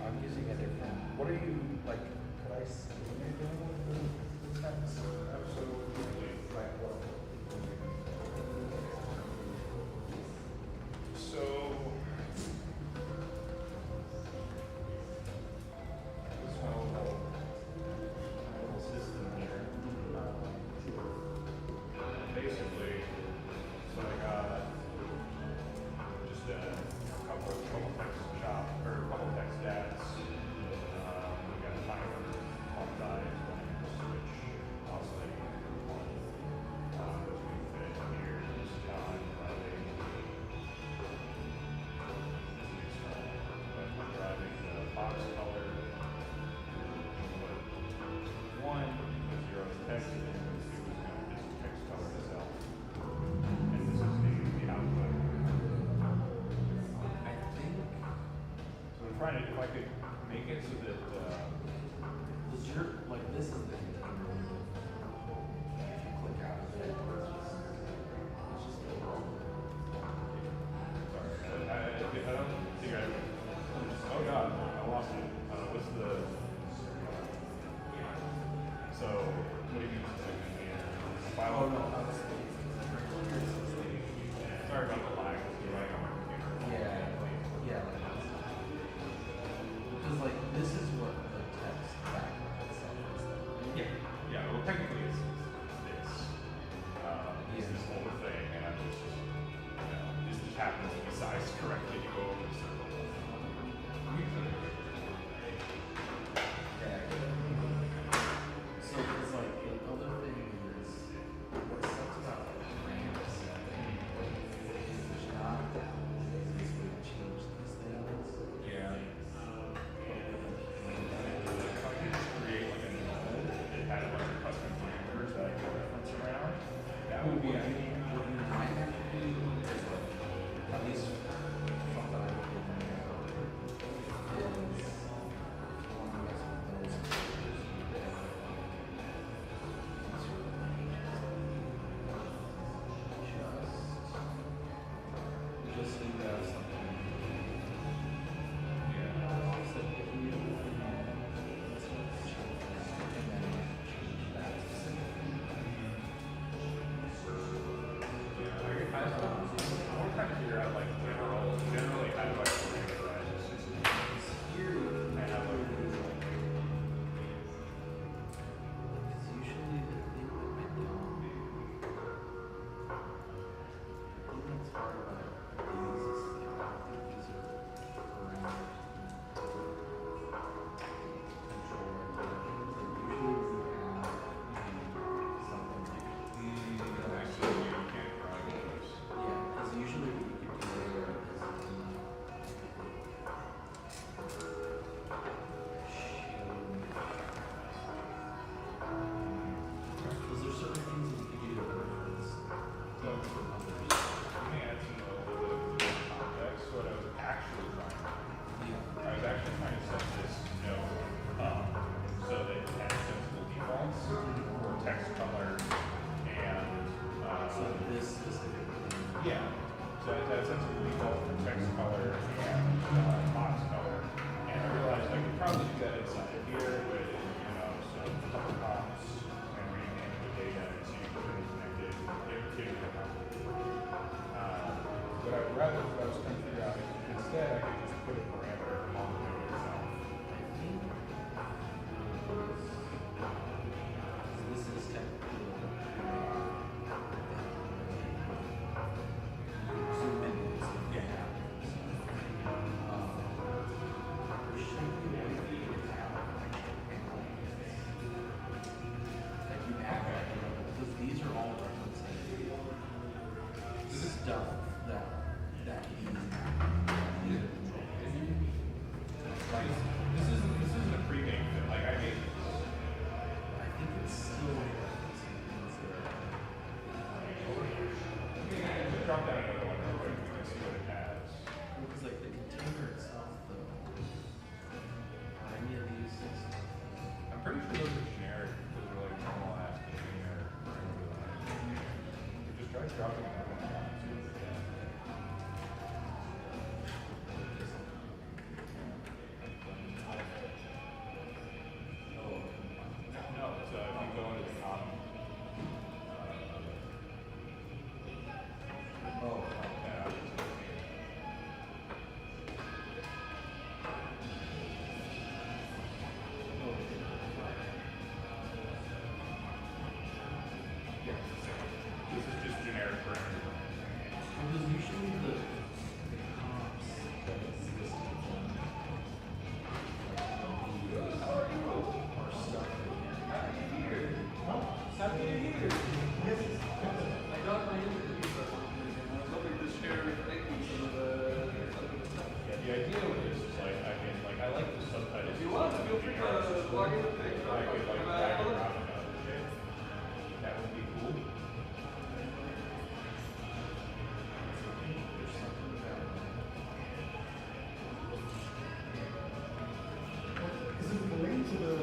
I'm using a different, what are you, like, could I see what you're doing with the text? Absolutely. Like, what? So, this whole system here, basically, so I got just a couple text shop, or a couple text stats. We got a timer on size, switch, oscillating, which we fit in here, this time, driving the box color, one, because zero is text, and two is going to just text color itself. And this is the output. I think, So I'm trying to, if I could make it so that, does your, like, this is the container window. If you click out of it, it's just a sorry, I don't think oh God, I lost it. What's the, so, what do you mean specifically here? File? Oh, no, Sorry about the lag, it's right on my computer. yeah, like this. Because, like, this is what the text background itself is. Yeah, well, technically it's this whole thing, and I'm just, this just happens to be sized correctly to go over the circle. So, it's like, the other thing is, what sucks about like ramps is not the easiest way to change these things. Yeah. If I could create like a node that had a bunch of custom parameters that I could reference around, that would be ideal. What you might have to do is like, at least from what I've been is one of those just so you have something. So if you don't let's change that and then change that specifically. I'm trying to figure out like generally how do I organize that system? I have like Because usually the thing that I don't, the thing that's hard about these is like, I think these are parameters to control our things. Like usually when you have something like, actually you can't drive those. yeah, because usually what you could do there is because there's certain things that you could do to reference from others. Let me add some little bit of context. What I was actually trying to do. Yeah. I was actually trying to set this node up so that it had sensible defaults for text color and So this specifically. yeah. So it had sensible default for text color and box color. And I realized I could probably do that inside of here with some couple box and rename the data and see if it's connected. It didn't come out. But I would rather, what I was trying to figure out, instead I could just put a parameter on the node itself. I think this is technically pretty sure those are generic because they're like normal ass generic. Just try dropping that one down and see what they get. No, so if you go into the top. Yeah. This is just generic for everyone. Because usually the comps that exist within are stuff Happy New Year! I got my interview from and I was hoping to share thank you some of the Yeah, the idea with this is like I like the subtitles. If you want, feel free to log in with things. I could like drag around and other shit. That would be cool. there's something about Is it related to the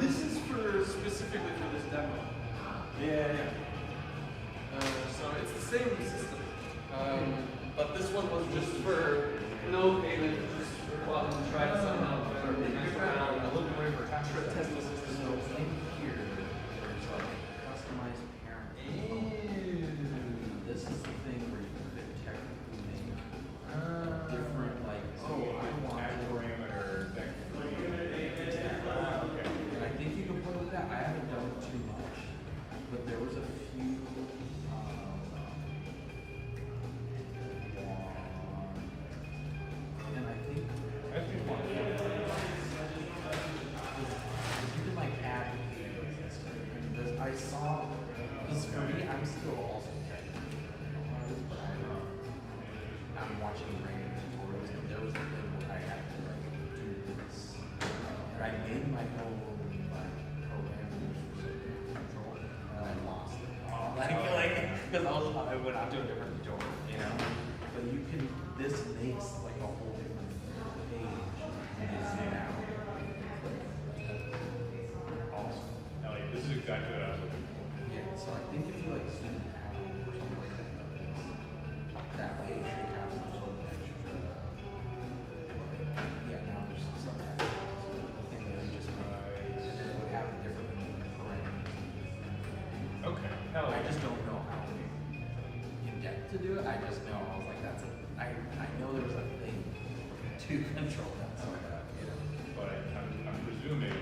This is for specifically for this demo. Yeah. So it's the same system. But this one was just for no payment, just go out and try to somehow mess around a little bit more test the system. so in here there's like customized parent info. This is the thing where you could technically make different like I want Add parameter that okay. and I think you can play with that. I haven't done it too much, but there was a few and I think That's just one. you can like add videos and stuff. And I saw, because for me, I'm still also technically learning all this, but I'm watching random tutorials, and there was a thing where I had to like do this. And I made my own like programming control, and I lost it. Because I went out to a different tutorial, you know? But you can, this makes like a whole different page now. Awesome. Now, like, this is exactly what I was looking for. Yeah, so I think if you like zoom out or something like that way it should have some sort of extra. Yeah, now there's some stuff that and then just and then it would have a different parameters. Okay. Hell I yeah. just don't know how in depth to do it. I just know I was like, that's a. I know there was a thing to control that. So you know. But I'm presuming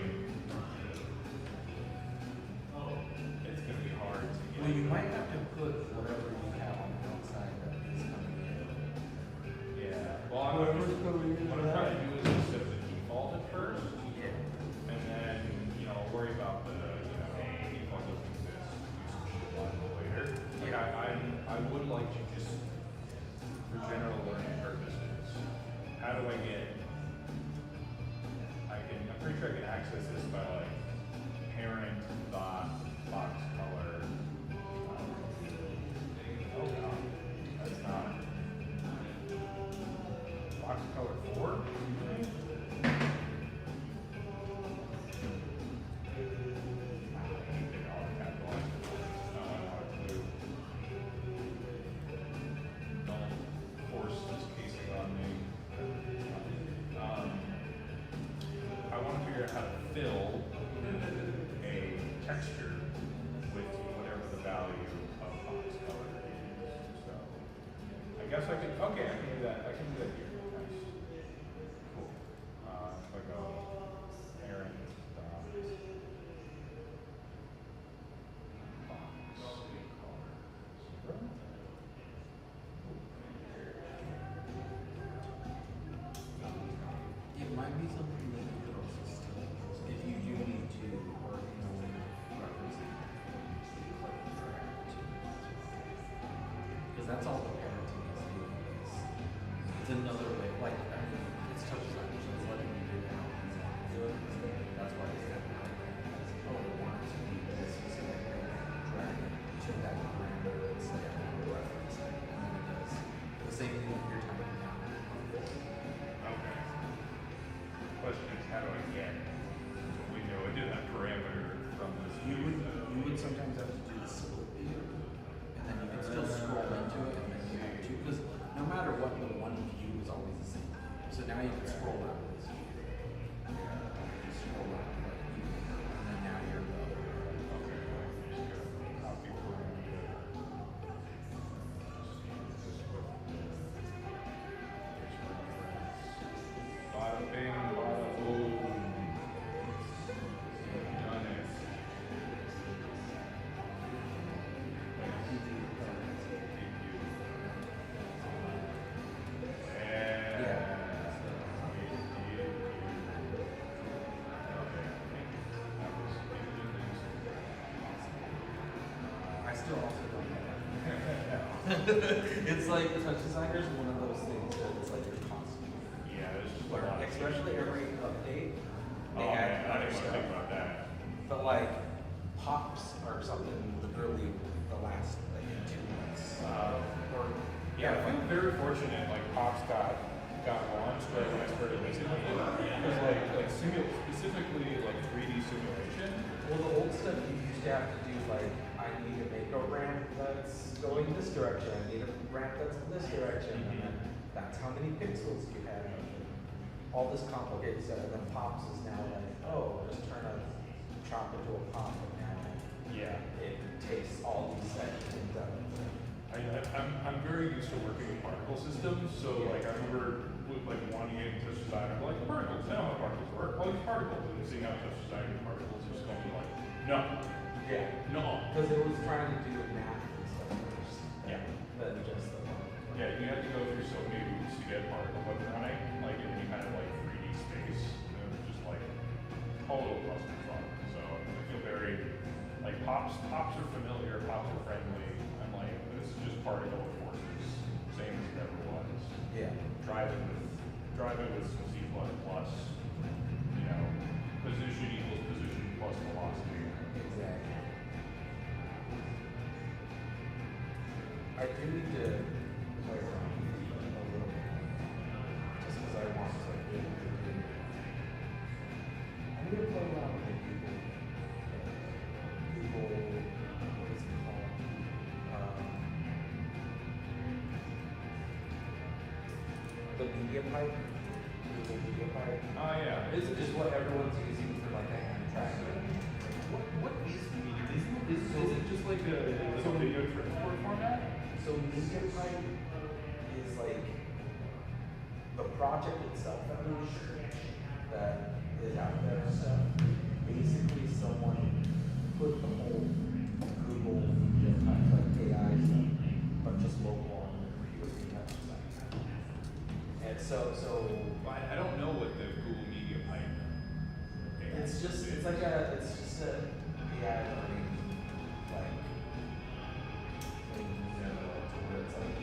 it's gonna be hard to get. Well, you might have to put whatever you have on the outside that is coming in. Yeah. Well, what I'm trying to do is just set the default at first, Yeah. and then worry about the default doesn't exist. Do some shit on it later. Like I would like to just for general learning purposes. How do I get? I'm pretty sure I can access this by like parent dot box color. Oh no, that's not box color 4. Force this casing on me. I want to figure out how to fill a texture with whatever the value of box color is. So I guess I can. Okay, I can do that. I can do that here. Nice. Cool. If I go parent dot box color 0. It might be something that you could also still, if you do need to, or when you're referencing, click and drag to. Because that's all the parenting is doing is, it's another how do I get a window into that parameter from this You view? would sometimes have to do the split view, and then you can still scroll into it, and then you have two, because no matter what, the one view is always the same. So now you can scroll out of this view. You scroll out of that view, and then now you're the. Copy parameter. Bada bing, bada boom. Done it. I still also don't know that. It's like Touch Designer is one of those things that it's like a constant. Yeah, there's just a Where, lot of especially every update, they Oh add man, I other didn't want to stuff. think about that. But like pops or something literally the last like 2 months. Or Yeah, I feel very fortunate. Like Pops got launched right when I started visiting it because like specifically like 3D simulation. well, the old stuff you used to have to do like I need to make a ramp that's going this direction. I need a ramp that's in this direction, and then that's how many pixels you have. All this complicated stuff, and then Pops is now like, oh, just turn a chop into a pop, and now Yeah. it takes all these sections and does it. I'm very used to working with particle systems, so like I remember with like wanting to touch design, I'm like particles, I know how particles work, all these particles, and seeing how touch design with particles is going to be like, no, Yeah. no. Because it was trying to do math and stuff first. Yeah. Than just the Yeah, you have to go through so many hoops to get particle web running, like in any kind of like 3D space, and it was just like all over plus fun. So I feel very like pops are familiar, pops are friendly. I'm like, this is just particle forces, same as it ever was. Yeah. Driving with some C++, you know, position equals position plus velocity. Exactly. I do need to play around with it a little bit. Just because I want to be able to do it. I need to play around with the Google, what is it called? The media pipe. Google media pipe. Oh yeah. Is what everyone's using for like a hand tracker. What is media? Is it just like a video transport format? So MediaPipe is like the project itself that is out there and stuff. Basically, someone put the whole Google MediaPipe like AI stuff, but just local on the USB touch side. And so I don't know what the Google Media Pipe. it's just a AI learning like thing, you know, to where it's like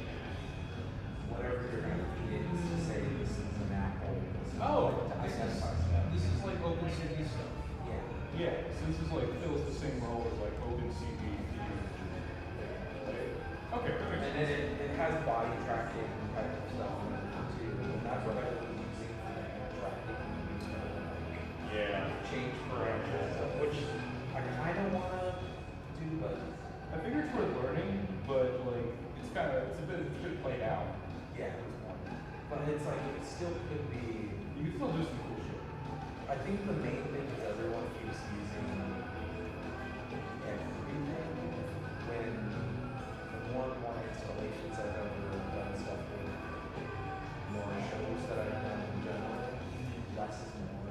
whatever you're gonna feed it is to say this is an apple. This is Oh, to this identify stuff. is like OpenCV stuff. Yeah. Yeah, so this is like fills the same role as like OpenCV. Okay, that And makes then sense. it has body tracking type of stuff in it too. And that's what I was using for the hand tracking. Yeah. Change parameters and stuff, which I kind of want to do, but I figure it's worth learning, but like it's a bit played out. yeah. But it's like it still could be. You can still do some cool shit. I think the main thing is everyone keeps using everything when the more and more installations I've ever done stuff with, more shows that I've done in general, less is more.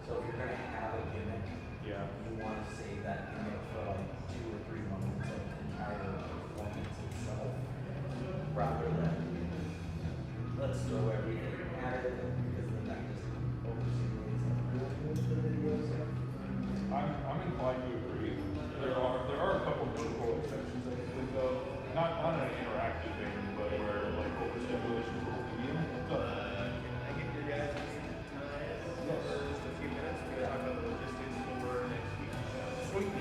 So if you're gonna have a gimmick, Yeah. you want to save that gimmick for like 2 or 3 moments of the entire performance itself, rather than let's throw everything at it because then that just overstimulates the video stuff. I'm inclined to agree. There are a couple notable exceptions I can think of. Not on an interactive thing, but where like overstimulation is a whole medium. But I get your guys' time for just a few minutes. We're gonna talk about the logistics for next week's show. sweet.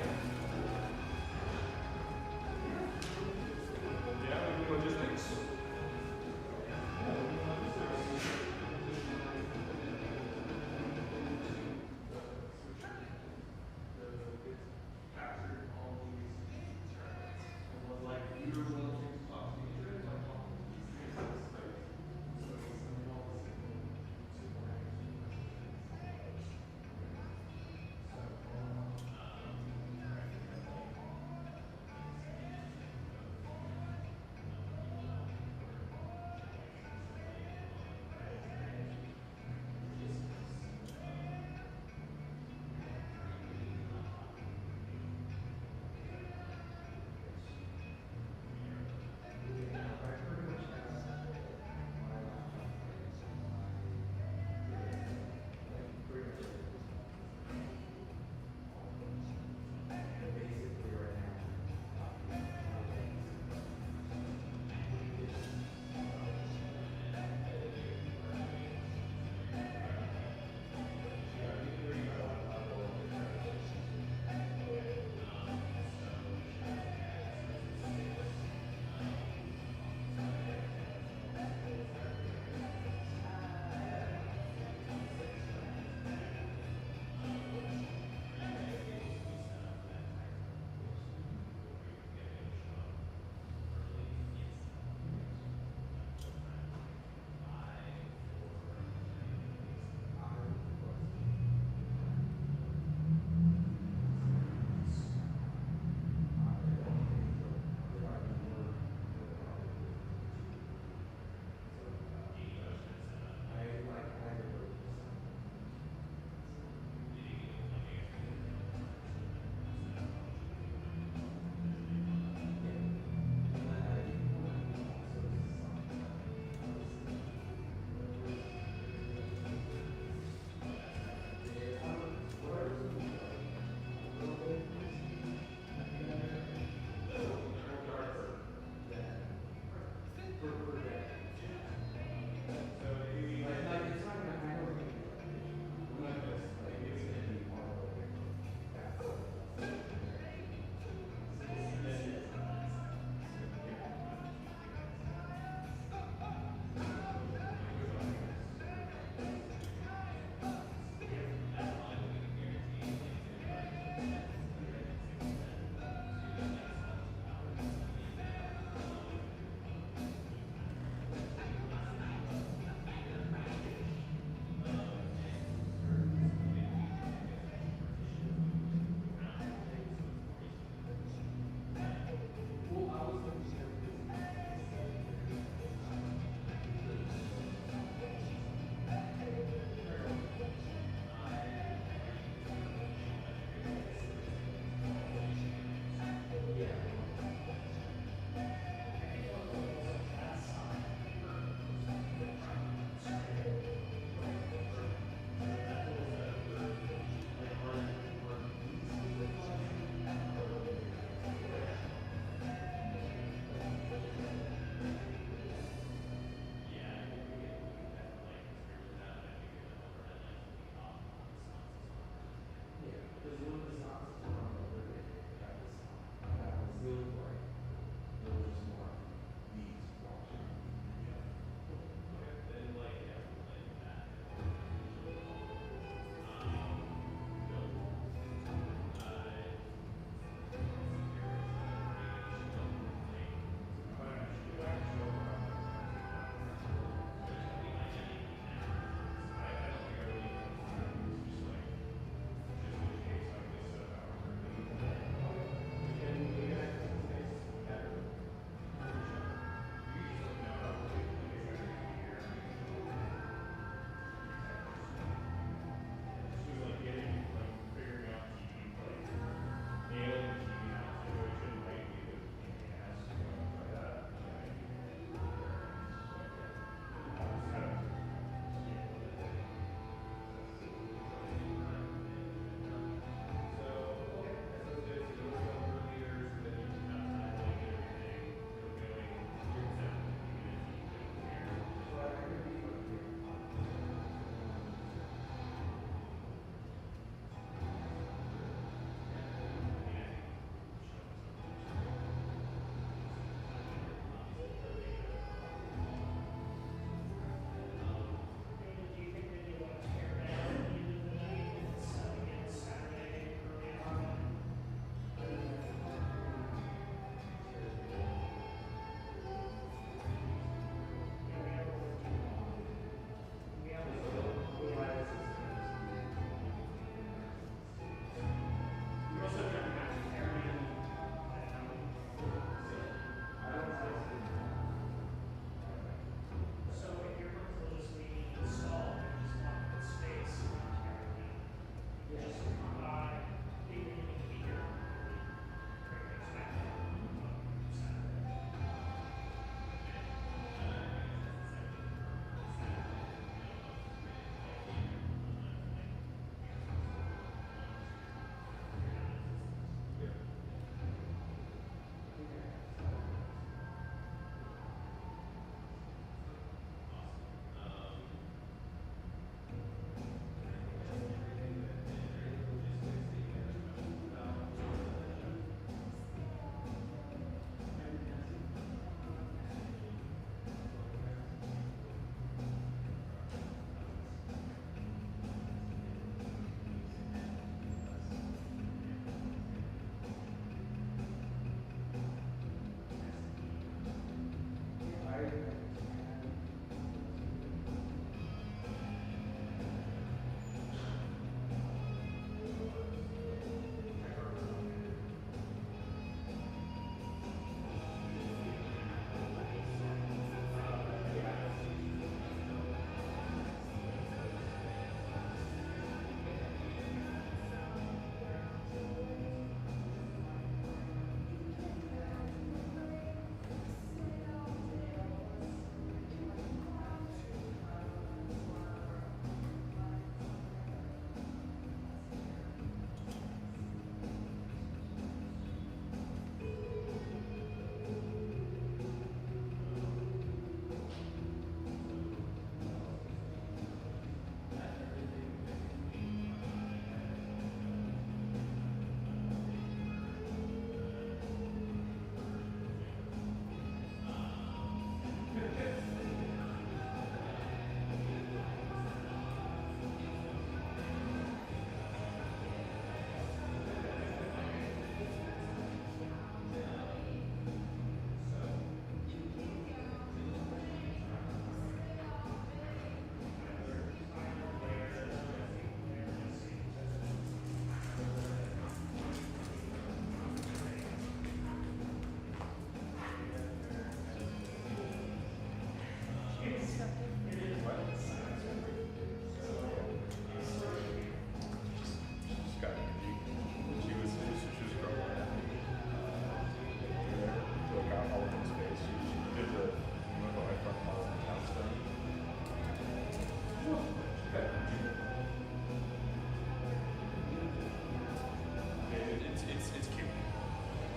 it's cute.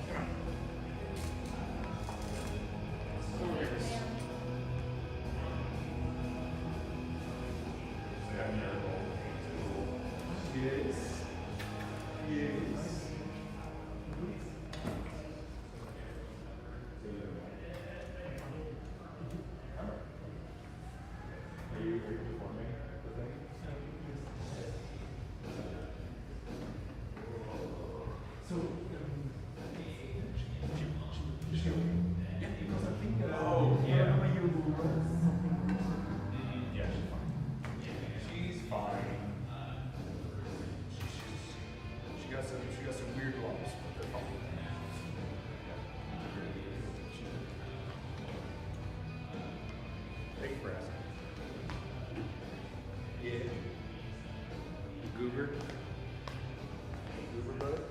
Come on. Yes. Yes. Are you performing the thing? So, oh, yeah. Yeah, she's fine. She's fine. She got some weird lumps, but they're fine. Thank you for asking. Yeah. Goober? Goober brother?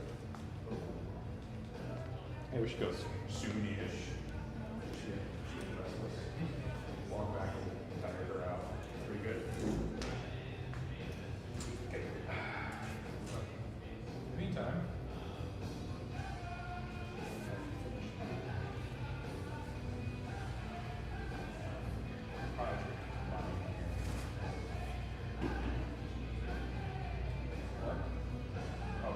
Hey, we should go soon-ish. She's restless. Walk back and tire her out. Pretty good. Okay. In the meantime, what? Oh.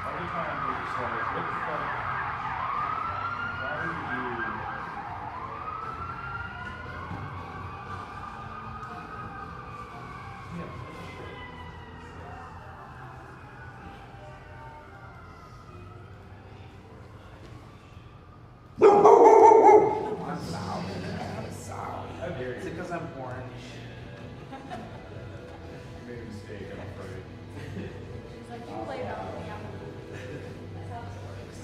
Every time you're just like, what the fuck? Why are you? Yeah. I'm loud. How dare Is you? it because I'm orange? You made a mistake, I'm afraid. She's like, you play that one, yeah. That's how this works.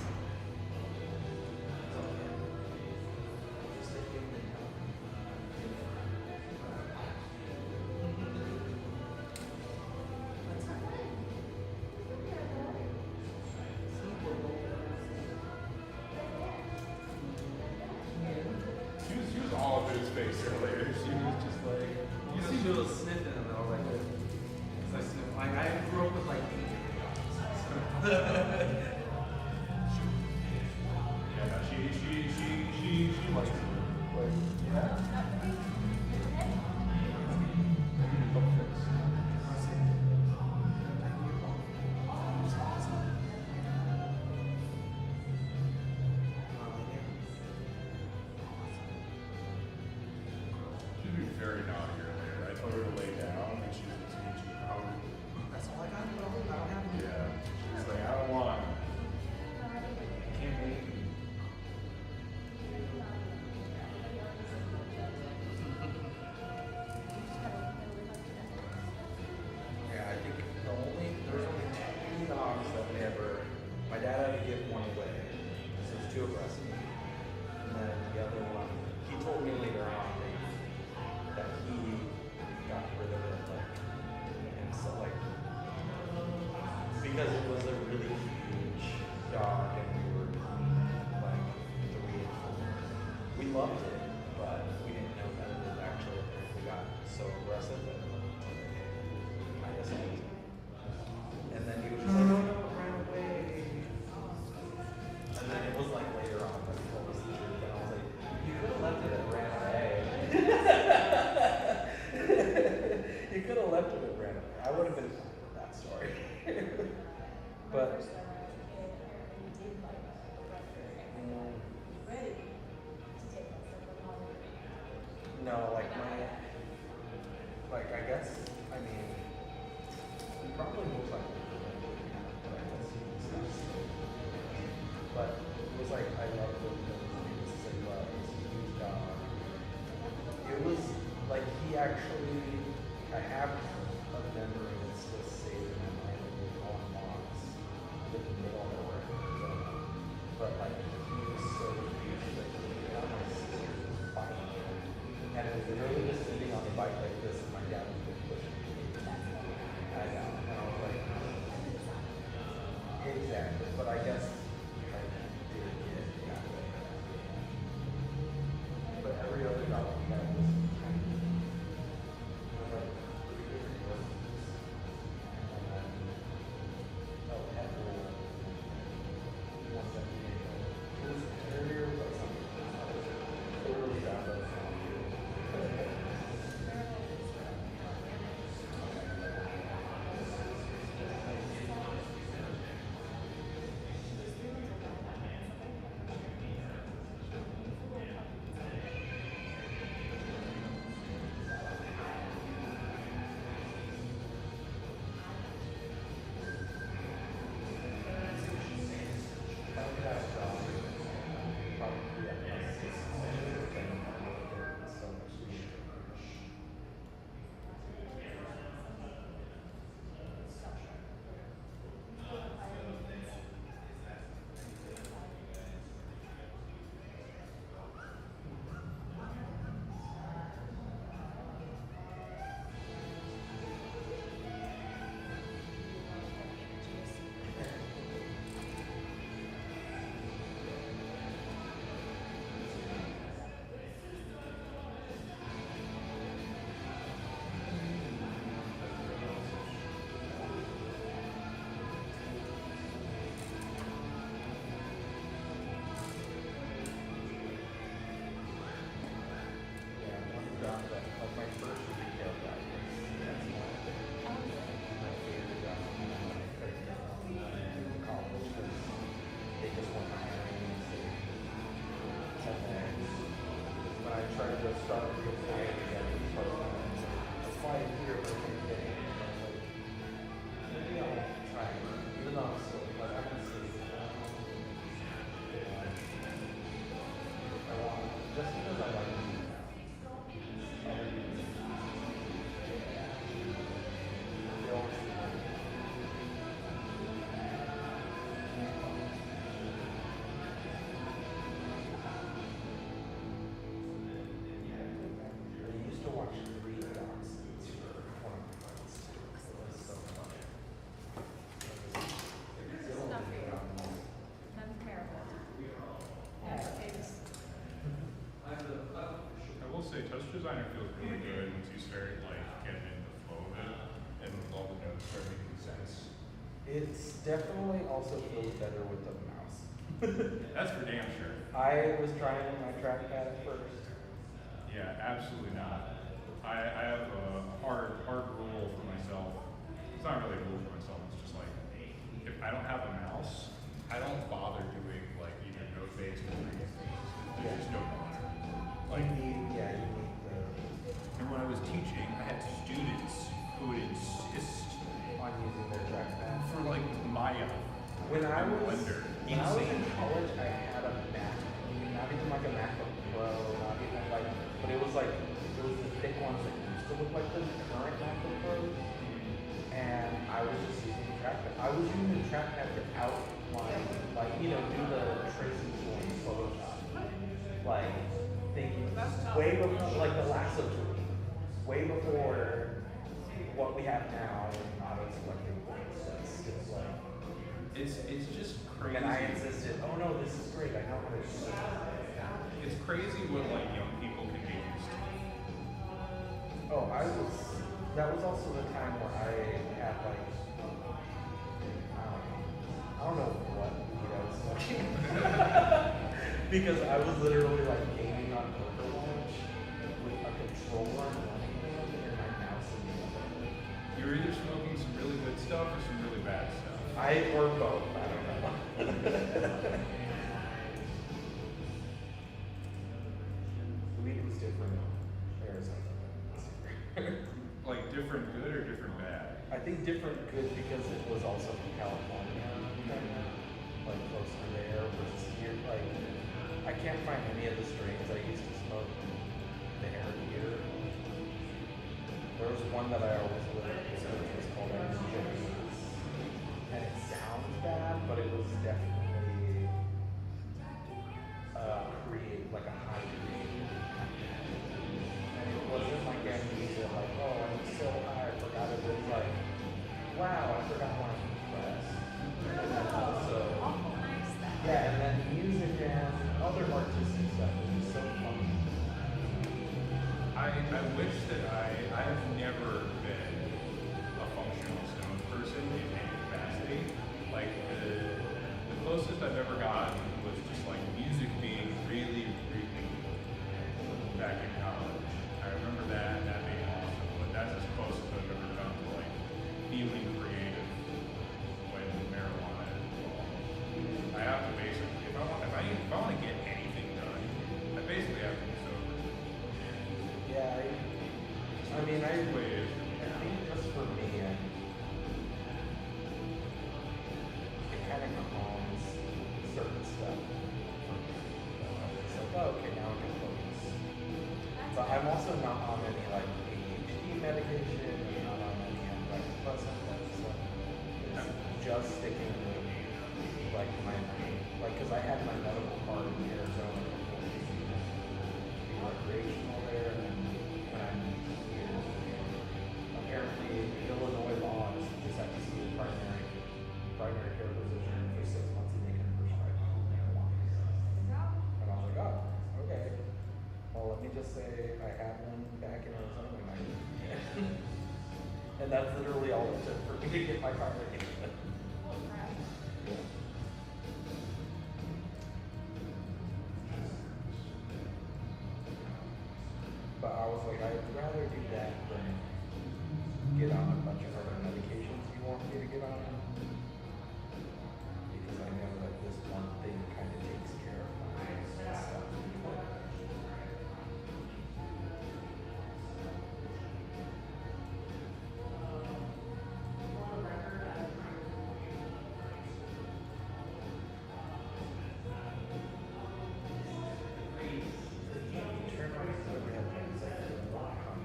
She was all up in his face earlier. She was just like, You see she was sniffing and I was like, it's like sniffing. Like I grew up with like yeah, no, she likes it. Like, yeah. Couple things. She's being very naughty earlier. I told her to lay down and she was being too proud. that's all I got. I don't have any. Yeah. She's like, I don't want. I can't make it. Yeah, I think there was only two dogs that we ever. My dad had to give one away because it was too aggressive, and then the other one he told me later on that he got rid of it, like, and so like, because it was a really huge dog and we were like 3 and 4. We loved it, but we didn't know that it was actually, we got so aggressive that I guess I was. And then he was just like, oh no, it ran away. And then it was like later on that he told us the truth, and I was like, you could have left it and ran away. You could have left it and ran away. I would have been fine with that story. But no, like I guess, I mean, he probably looks like but it was like, I love the Simba, it's a huge dog. It was like, he actually, I have a memory that's still saved in my mind of him on walks in the middle of nowhere. But like, he was so huge that he got my sister fighting him. And it was literally just sitting on the bike like this, and my dad was just pushing me. I know, and I was like, exactly, but I guess I did get that way. But every other dog we had was kind of like 3 different versions. And then, oh, Apple, once that became, it was a terrier, but something totally got those from you. Designer feels really good once you start like getting into the flow of it and all the notes start making sense. It's definitely also feels better with the mouse. That's for damn sure. I was trying my trackpad at first. Yeah, absolutely not. I have a hard rule for myself. It's not really a rule for myself, it's just like, if I don't have a mouse, I don't bother doing like either note-based or anything. There's just no point. Like, you need the... And when I was teaching, I had students who would insist on using their trackpad for like Maya. When I was Blender. in college, I had a Mac, not even like a MacBook Pro, not even like, but it was like, it was the thick ones that used to look like the current MacBook Pros, and I was just using the trackpad. I was using the trackpad to outline, like, you know, do the tracing tool in Photoshop, like, thinking, way before, like the lasso tool, way before what we have now in auto selecting points. It's like, It's just crazy. and I insisted, oh no, this is great, I know how to do this. It's crazy what like young people can get used to. Oh, that was also the time where I had like, I don't know what I was looking because I was literally like gaming on Overwatch with a controller in one hand and my mouse in the other. You're either smoking some really good stuff or some really bad stuff. I or both, I don't know. Weed was different in Arizona. Like different good or different bad? I think different good because it was also from California, like close to there, versus here. Like, I can't find any of the strains I used to smoke there here. There was one that I always would which was called Amnesia, and it sounds bad, but it was definitely create like a high creative. And it wasn't like amnesia, like, oh, I'm so high, I forgot it was like, wow, I forgot my press. And then also, yeah, and then music and other artistic stuff is just so fun. I wish that I have never been a functional stone person in any capacity. Like the closest I've ever gotten was just like music being really, really back in college. I remember that being awesome, but that's as close as I've ever come to like feeling creative when marijuana is involved. I have to basically, if I want to get anything done, I basically have to be sober. Yeah, I mean, I That's the way it is. I think just for me, it kind of calms certain stuff. It's like, oh, okay, now I can focus. But I'm also not on any like ADHD medication. I'm not on any antidepressant meds. So it's just sticking with like my because I had my medical card in Arizona before being recreational there, and when I moved here, apparently Illinois law is you just have to see a primary care physician for 6 months and they can prescribe marijuana. And I was like, oh, okay. Well, let me just say I had one back in Arizona and and that's literally all it took for me to get my card again. But I was like, I'd rather do that than get on a bunch of other medications you want me to get on. Because I know that this one thing kind of takes care of my stuff. Turn on the headphones, I can walk on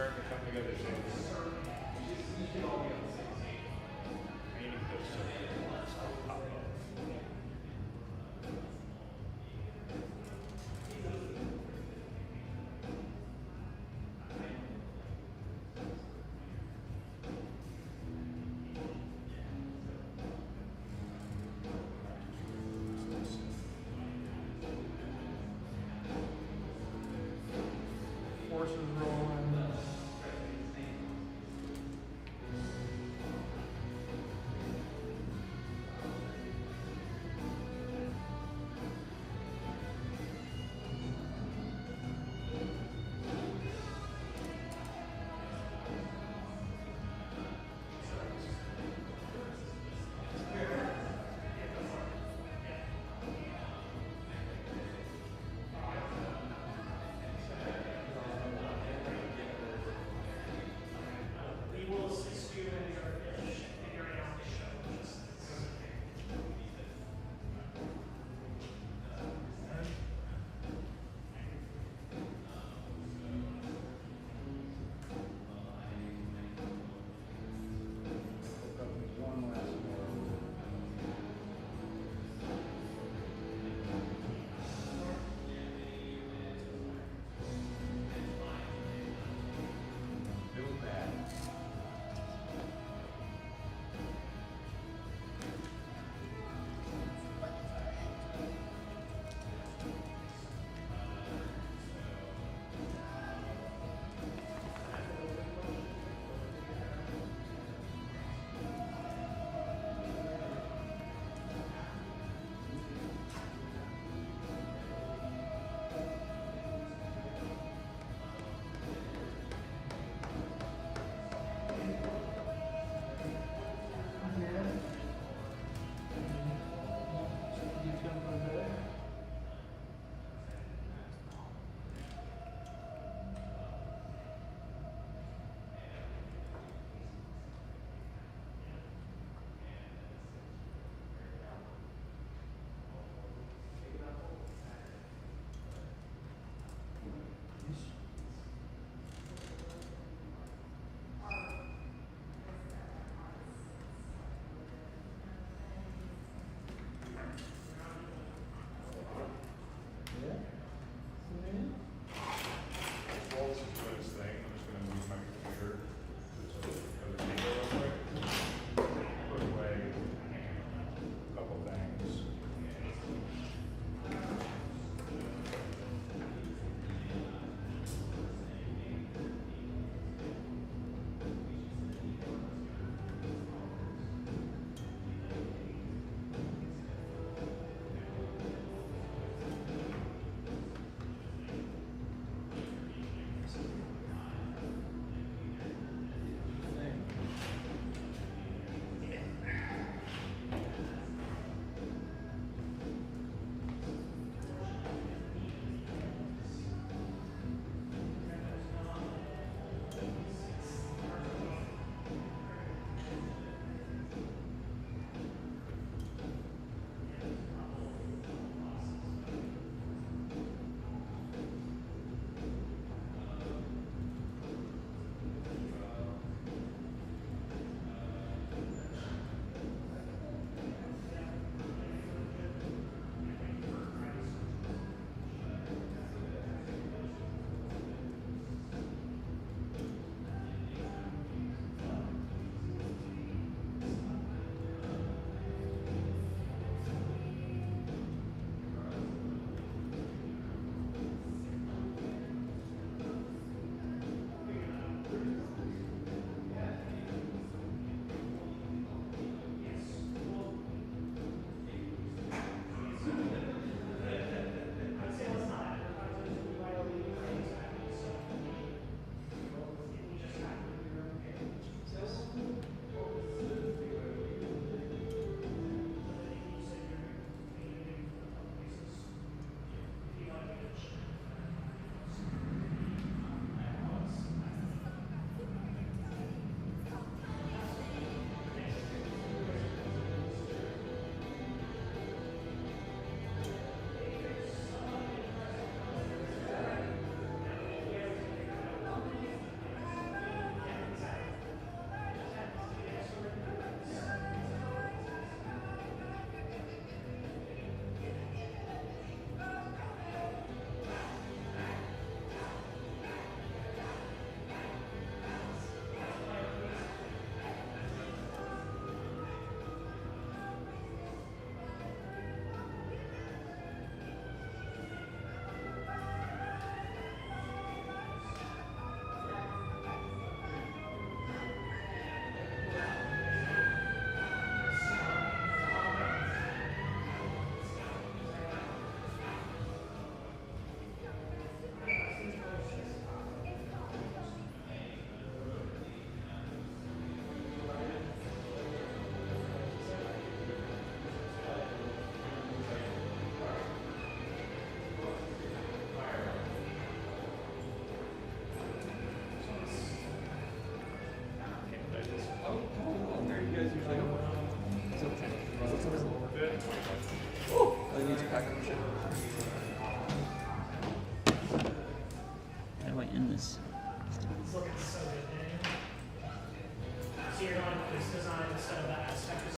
starting to come together soon. I need to go Forces rolling. is. It's looking so good, man. So you're going with this design instead of the